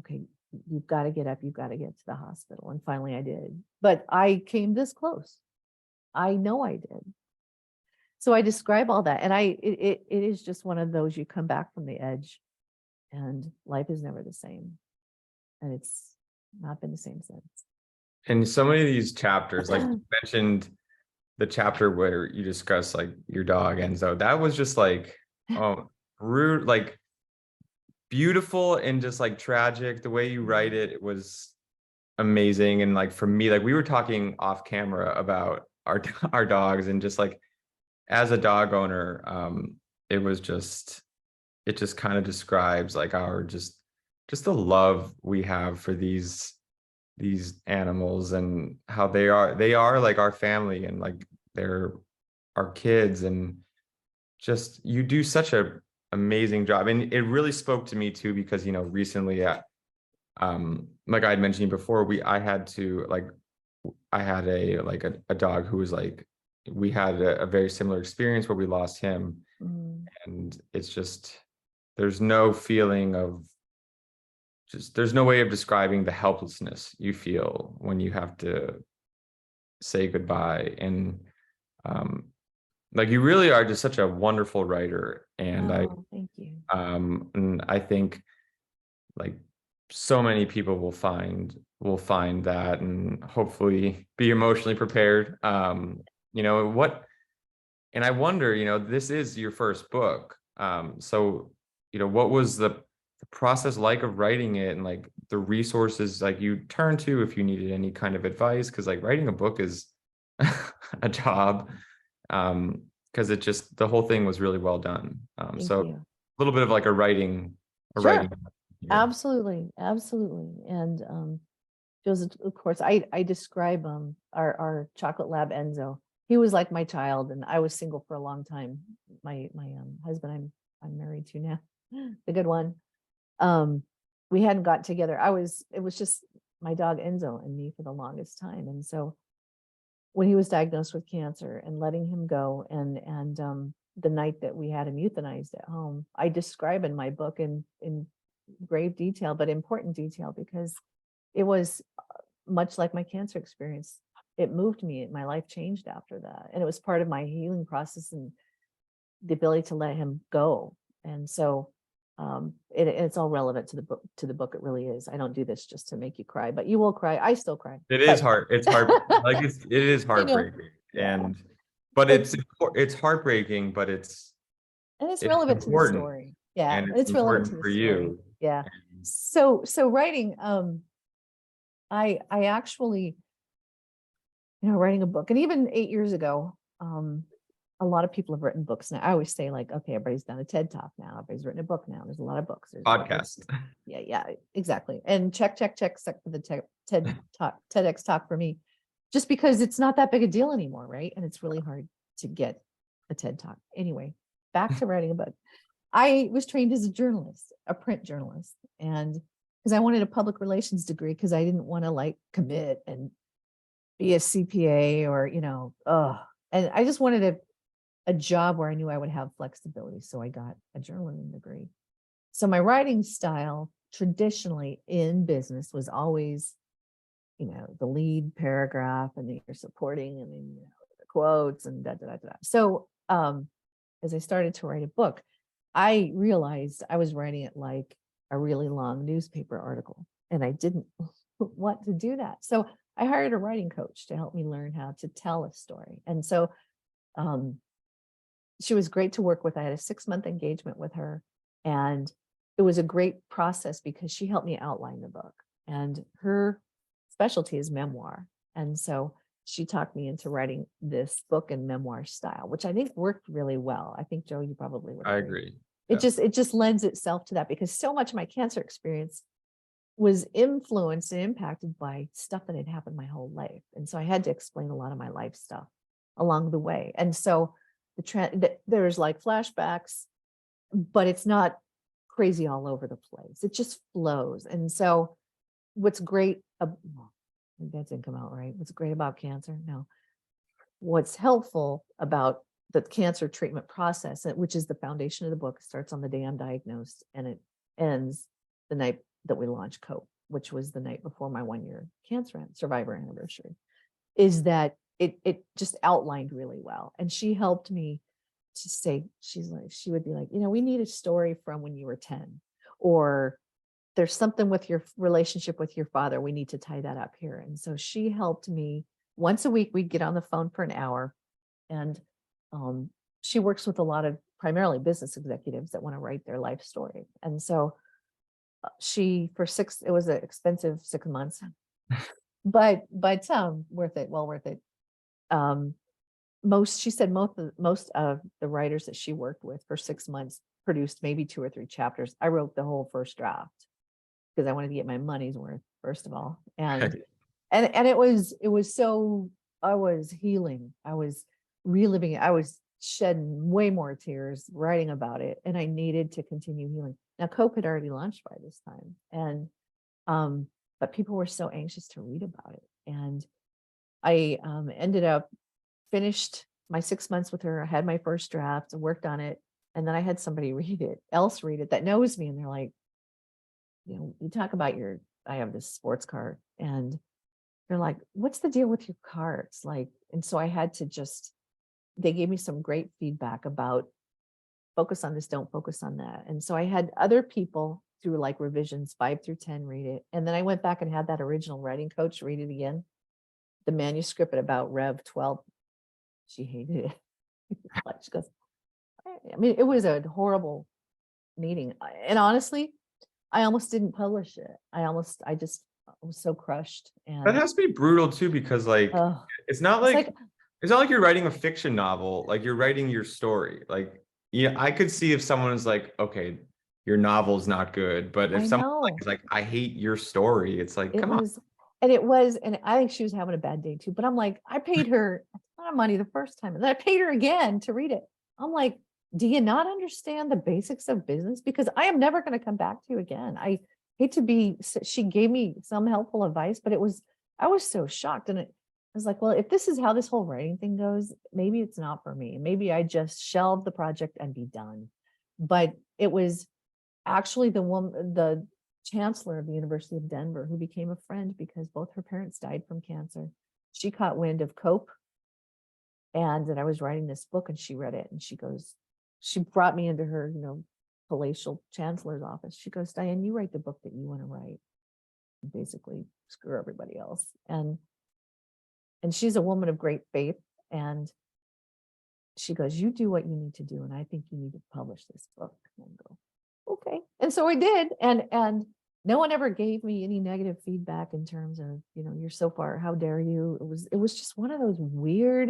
Okay, you've got to get up, you've got to get to the hospital. And finally I did. But I came this close. I know I did. So I describe all that. And it is just one of those, you come back from the edge and life is never the same. And it's not been the same since. And so many of these chapters, like you mentioned the chapter where you discuss like your dog Enzo, that was just like, oh, rude, like beautiful and just like tragic. The way you write it, it was amazing. And like for me, like we were talking off camera about our dogs, and just like as a dog owner, it just kind of describes like our just the love we have for these animals, and how they are like our family, and like they're our kids. And just you do such a amazing job. And it really spoke to me too, because recently like I had mentioned before, I had a dog who was like, we had a very similar experience where we lost him. And it's just, there's no feeling of there's no way of describing the helplessness you feel when you have to say goodbye. And like you really are just such a wonderful writer. And Thank you. And I think like so many people will find that, and hopefully be emotionally prepared. And I wonder, this is your first book. So, what was the process like of writing it, and like the resources like you turn to if you needed any kind of advice? Because like writing a book is a job. Because the whole thing was really well done. So You. a little bit of like a writing. Sure. Yeah. Absolutely. And Joseph, of course, I describe our chocolate lab Enzo. He was like my child, and I was single for a long time. My husband I'm married to now, the good one. We hadn't got together. It was just my dog Enzo and me for the longest time. And so when he was diagnosed with cancer, and letting him go, and the night that we had him euthanized at home, I describe in my book in grave detail, but important detail, because it was much like my cancer experience. It moved me. My life changed after that. And it was part of my healing process, and the ability to let him go. And so it's all relevant to the book. It really is. I don't do this just to make you cry, but you will cry. I still cry. It is hard. It's hard. Like it is heartbreaking. Yeah. But it's heartbreaking, but it's relevant to the important, story. Yeah. and it's relevant important to the for story. you. Yeah. So writing, I actually, writing a book, and even 8 years ago, a lot of people have written books now. I always say, like, okay, everybody's done a TED talk now. Everybody's written a book now. There's a lot of books. There's a lot of books. Podcast. Yeah, exactly. And check for the TED talk, TEDx talk for me, just because it's not that big a deal anymore, right? And it's really hard to get a TED talk. Anyway, back to writing a book. I was trained as a journalist, a print journalist, and because I wanted a public relations degree, because I didn't want to like commit and be a CPA or, and I just wanted a job where I knew I would have flexibility. So I got a journalism degree. So my writing style traditionally in business was always, the lead paragraph, and then you're supporting, and then, the quotes and da, da, da, da. So as I started to write a book, I realized I was writing it like a really long newspaper article, and I didn't want to do that. So I hired a writing coach to help me learn how to tell a story. And so she was great to work with. I had a 6-month engagement with her, and it was a great process because she helped me outline the book, and her specialty is memoir. And so she talked me into writing this book in memoir style, which I think worked really well. I think, Joe, you probably would I agree. agree. It just lends itself to that, because so much of my cancer experience was influenced and impacted by stuff that had happened my whole life. And so I had to explain a lot of my life stuff along the way. And so there's like flashbacks, but it's not crazy all over the place. It just flows. And so what's great, that didn't come out right. What's great about cancer? No. What's helpful about the cancer treatment process, which is the foundation of the book, starts on the day I'm diagnosed, and it ends the night that we launched COPE, which was the night before my 1-year cancer survivor anniversary, is that it just outlined really well. And she helped me to say, she would be like, we need a story from when you were 10, or there's something with your relationship with your father. We need to tie that up here. And so she helped me. Once a week, we'd get on the phone for an hour, and she works with a lot of primarily business executives that want to write their life story. And so it was an expensive 6 months, but worth it, well worth it. She said most of the writers that she worked with for 6 months produced maybe 2 or 3 chapters. I wrote the whole first draft because I wanted to get my money's worth, first of all. And it was so, I was healing. I was reliving it. I was shedding way more tears writing about it, and I needed to continue healing. Now, COPE had already launched by this time, and but people were so anxious to read about it. And I ended up finished my 6 months with her. I had my first draft, worked on it, and then I had somebody read it that knows me, and they're like, you talk about I have this sports car, and they're like, what's the deal with your car? It's like, and so I had to they gave me some great feedback about focus on this, don't focus on that. And so I had other people through like revisions 5 through 10 read it. And then I went back and had that original writing coach read it again, the manuscript at about Rev 12. She hated it. She goes, I mean, it was a horrible meeting. And honestly, I almost didn't publish it. I was so crushed. And That has to be brutal too, because like it's not like you're writing a fiction novel, like you're writing your story. Like, I could see if someone is like, okay, your novel's not good, but if someone is like, I hate your story, it's like, come on. And I think she was having a bad day too. But I'm like, I paid her a ton of money the first time, and then I paid her again to read it. I'm like, do you not understand the basics of business? Because I am never going to come back to you again. I hate to be. She gave me some helpful advice, but I was so shocked, and I was like, well, if this is how this whole writing thing goes, maybe it's not for me. Maybe I just shelve the project and be done. But it was actually the chancellor of the University of Denver, who became a friend because both her parents died from cancer. She caught wind of COPE and that I was writing this book, and she read it, and she brought me into her, palatial chancellor's office. She goes, Diane, you write the book that you want to write. Basically, screw everybody else. And she's a woman of great faith. And she goes, you do what you need to do. And I think you need to publish this book. And I go, okay. And so I did. And no one ever gave me any negative feedback in terms of, you're so far, how dare you? It was just one of those weird,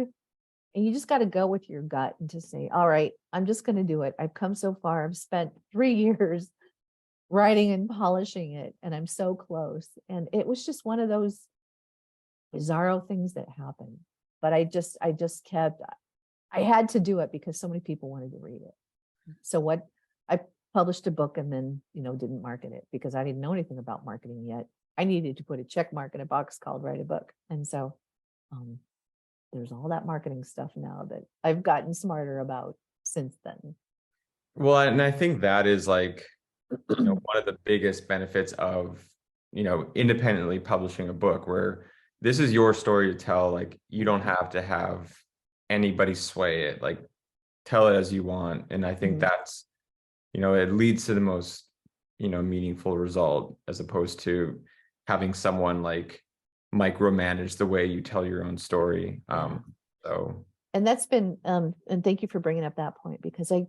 and you just got to go with your gut and just say, all right, I'm just going to do it. I've come so far. I've spent 3 years writing and polishing it, and I'm so close. And it was just one of those bizarro things that happened. But I had to do it because so many people wanted to read it. So I published a book and then, didn't market it because I didn't know anything about marketing yet. I needed to put a check mark in a box called write a book. And so there's all that marketing stuff now that I've gotten smarter about since then. Well, and I think that is like, one of the biggest benefits of, independently publishing a book, where this is your story to tell. Like, you don't have to have anybody sway it, like tell it as you want. And I think that's, it leads to the most, meaningful result, as opposed to having someone like micromanage the way you tell your own story. So. And that's been, and thank you for bringing up that point, because and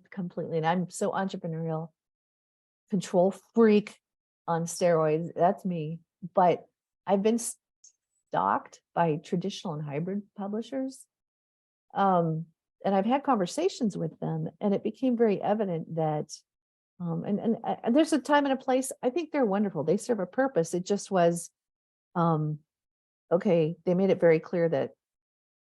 I'm so entrepreneurial, control freak on steroids. That's me. But I've been stalked by traditional and hybrid publishers. And I've had conversations with them, and it became very evident that, and there's a time and a place. I think they're wonderful. They serve a purpose. It just was, okay, they made it very clear that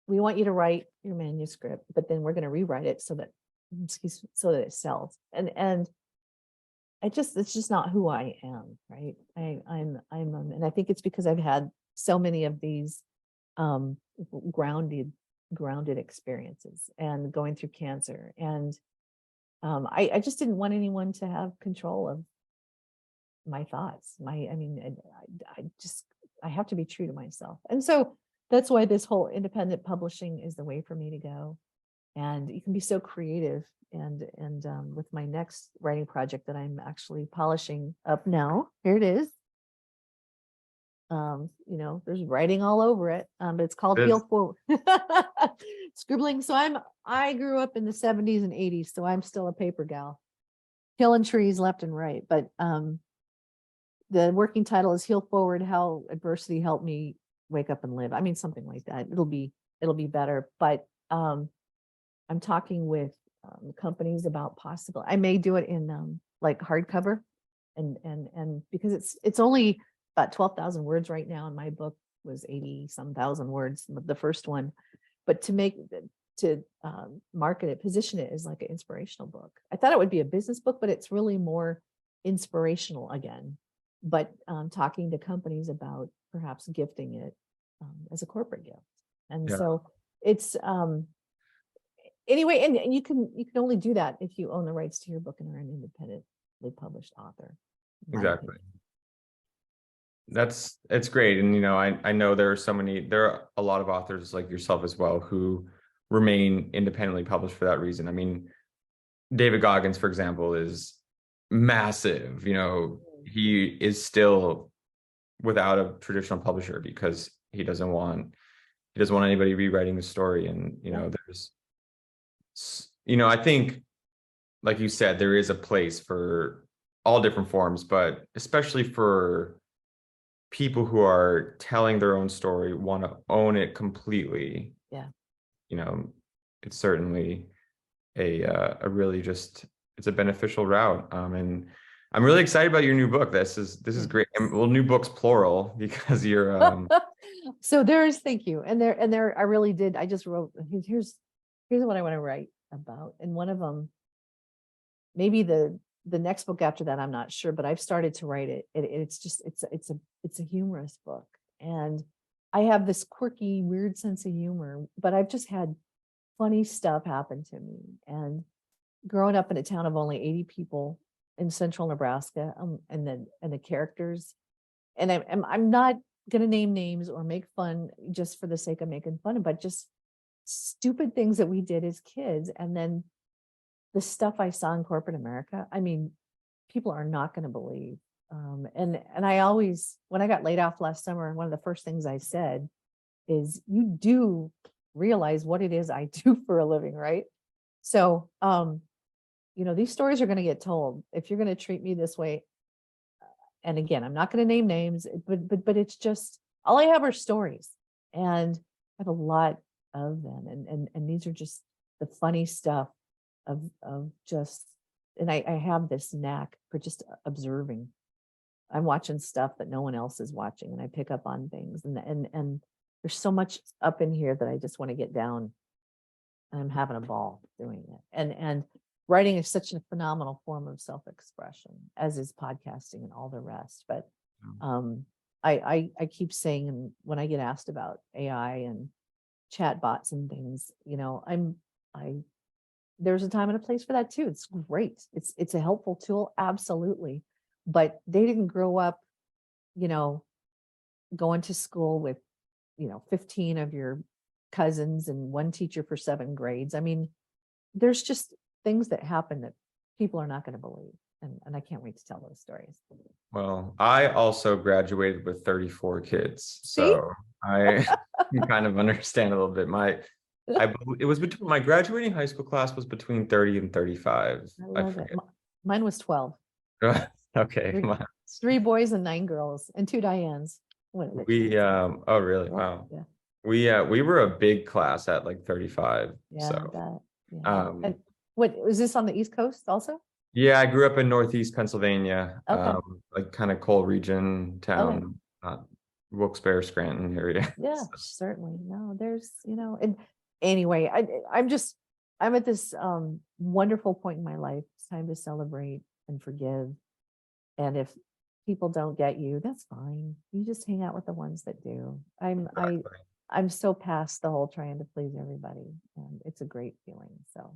we want you to write your manuscript, but then we're going to rewrite it so that it sells. And it's just not who I am, right? I'm and I think it's because I've had so many of these grounded experiences and going through cancer. And I just didn't want anyone to have control of my thoughts. I have to be true to myself. And so that's why this whole independent publishing is the way for me to go. And you can be so creative. And with my next writing project that I'm actually polishing up now, here it is. There's writing all over it, but it's called Heal Forward. Scribbling. So I grew up in the 70s and 80s, so I'm still a paper gal, killing trees left and right. But the working title is Heal Forward: How Adversity Helped Me Wake Up and Live. I mean, something like that. It'll be better. But I'm talking with companies about possible. I may do it in like hardcover, and because it's only about 12,000 words right now, and my book was 80-some thousand words, the first one. But to market it, position it as like an inspirational book. I thought it would be a business book, but it's really more inspirational again. But talking to companies about perhaps gifting it as a corporate gift. And so it's anyway, and you can opinion. Only do that if you own the rights to your book and are an independently published author. Exactly. It's great. And I know there are a lot of authors like yourself as well who remain independently published for that reason. I mean, David Goggins, for example, is massive. He is still without a traditional publisher because he doesn't want anybody rewriting the story. And I think, like you said, there is a place for all different forms, but especially for people who are telling their own story, want to own it completely. It's certainly a really it's a beneficial route. And I'm really excited about your new book. This is great. And, well, new books plural, because you're so thank you. And I really did. I just wrote, here's what I want to write about. And one of them, maybe the next book after that, I'm not sure, but I've started to write it. It's a humorous book. And I have this quirky, weird sense of humor, but I've just had funny stuff happen to me. And growing up in a town of only 80 people in central Nebraska, and the characters, and I'm not going to name names or make fun just for the sake of making fun, but just stupid things that we did as kids. And then the stuff I saw in corporate America, I mean, people are not going to believe. And I always, when I got laid off last summer, one of the first things I said is, you do realize what it is I do for a living, right? So, these stories are going to get told. If you're going to treat me this way, and again, I'm not going to name names, but it's just, all I have are stories, and I have a lot of them. And these are just the funny stuff of just, and I have this knack for just observing. I'm watching stuff that no one else is watching, and I pick up on things, and there's so much up in here that I just want to get down. And I'm having a ball doing it. And writing is such a phenomenal form of self-expression, as is podcasting and all the rest. But I keep saying, and when I get asked about AI and chat bots and things, there's a time and a place for that too. It's great. It's a helpful tool, absolutely. But they didn't grow up, going to school with, 15 of your cousins and one teacher for 7 grades. I mean, there's just things that happen that people are not going to believe. And I can't wait to tell those stories. Well, I also graduated with 34 kids, See? so I can kind of understand a little bit. It was between my graduating high school class was between 30 and 35. I love it. Mine was 12. Okay. 3 boys and 9 girls, and 2 Dianes. Oh really? Wow. Yeah. We were a big class at like 35. Yeah, So that. Yeah. And what was this on the East Coast also? yeah, I grew up in Northeast Pennsylvania, Okay. like kind of coal region town, Okay. Wilkes-Barre, Scranton area. Yeah, certainly. No, there's, and anyway, I'm at this wonderful point in my life. It's time to celebrate and forgive. And if people don't get you, that's fine. You just hang out with the ones that do. I'm so past the whole trying to please everybody, and it's a great feeling. So,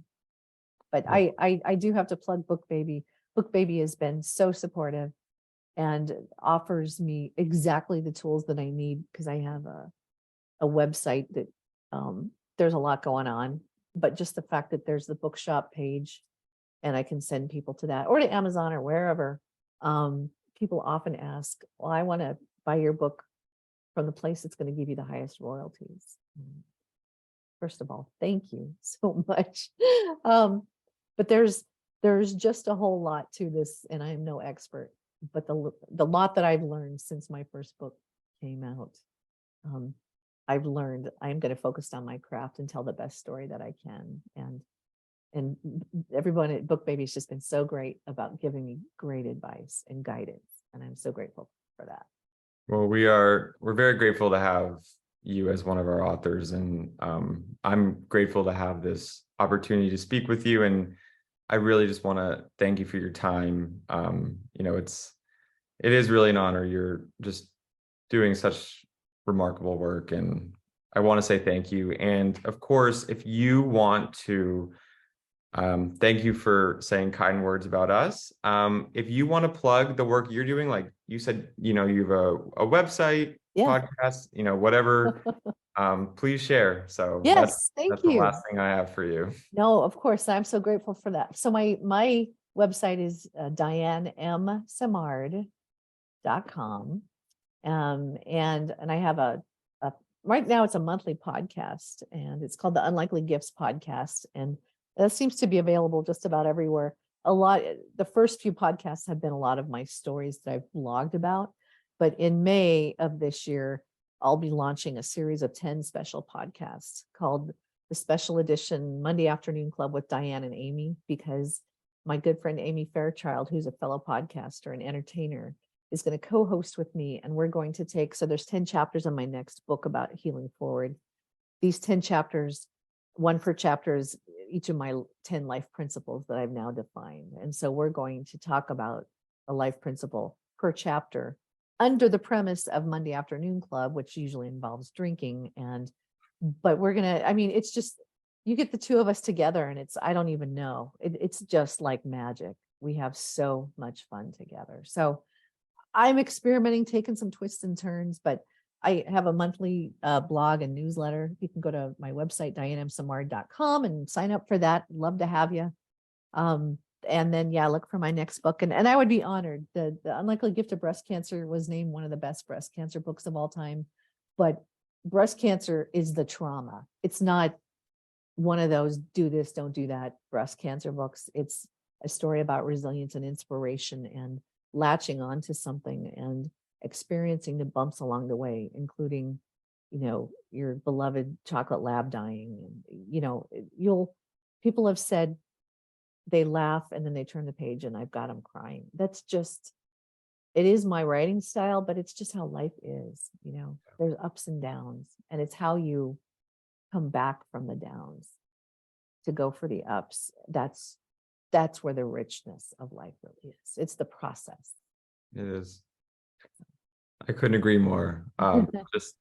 but I do have to plug BookBaby. BookBaby has been so supportive and offers me exactly the tools that I need, because I have a website that there's a lot going on, but just the fact that there's the bookshop page, and I can send people to that, or to Amazon or wherever. People often ask, well, I want to buy your book from the place that's going to give you the highest royalties. First of all, thank you so much. But there's just a whole lot to this, and I'm no expert, but the lot that I've learned since my first book came out, I've learned I'm going to focus on my craft and tell the best story that I can. And everyone at BookBaby has just been so great about giving me great advice and guidance, and I'm so grateful for that. Well, we're very grateful to have you as one of our authors, and I'm grateful to have this opportunity to speak with you. And I really just want to thank you for your time. It is really an honor. You're just doing such remarkable work, and I want to say thank you. And of course, if you want to, thank you for saying kind words about us. If you want to plug the work you're doing, like you said, you have a website, podcast, whatever, please share. So yes, that's the last thing I have for you. No, of course, I'm so grateful for that. So my website is DianeMSimard.com. And I have a right now it's a monthly podcast, and it's called the Unlikely Gifts Podcast, and that seems to be available just about everywhere. The first few podcasts have been a lot of my stories that I've blogged about, but in May of this year, I'll be launching a series of 10 special podcasts called the Special Edition Monday Afternoon Club with Diane and Amy, because my good friend Amy Fairchild, who's a fellow podcaster and entertainer, is going to co-host with me, and we're going to there's 10 chapters in my next book about healing forward. These 10 chapters, one per chapter, is each of my 10 life principles that I've now defined. And so we're going to talk about a life principle per chapter under the premise of Monday Afternoon Club, which usually involves drinking. But we're going to, it's just, you get the two of us together, and I don't even know. It's just like magic. We have so much fun together. So I'm experimenting, taking some twists and turns, but I have a monthly blog and newsletter. You can go to my website, DianeMSimard.com, and sign up for that. Love to have you. And then, look for my next book. And I would be honored. The Unlikely Gift of Breast Cancer was named one of the best breast cancer books of all time. But breast cancer is the trauma. It's not one of those do this, don't do that breast cancer books. It's a story about resilience and inspiration, and latching onto something and experiencing the bumps along the way, including, your beloved chocolate lab dying. And, people have said they laugh and then they turn the page and I've got them crying. It is my writing style, but it's just how life is. There's ups and downs, and it's how you come back from the downs to go for the ups. That's where the richness of life really is. It's the process. It is. I couldn't agree more. Just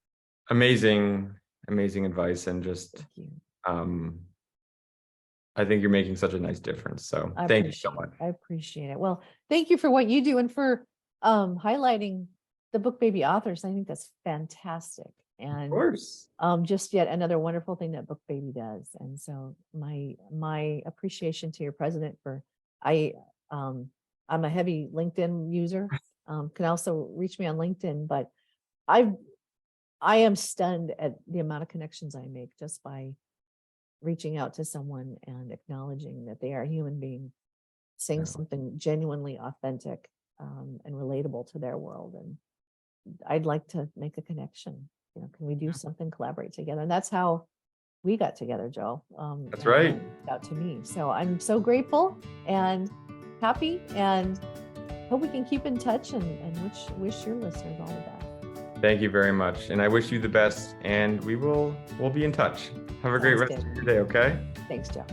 amazing advice, and just Thank you. I think you're making such a nice difference. So thank you so much. I appreciate it. Well, thank you for what you do and for highlighting the BookBaby authors. I think that's fantastic. And Of course. just yet another wonderful thing that BookBaby does. And so my appreciation to your president I'm a heavy LinkedIn user. Can also reach me on LinkedIn, but I am stunned at the amount of connections I make just by reaching out to someone and acknowledging that they are a human being saying something genuinely authentic and relatable to their world. And I'd like to make a connection. Can we do something, collaborate together? And that's how we got together, Joe. That's right. Out to me. So I'm so grateful and happy, and hope we can keep in touch, and wish your listeners all the best. Thank you very much. And I wish you the best, and we'll be in touch. Have a great rest of your day, okay? Thanks, Joe.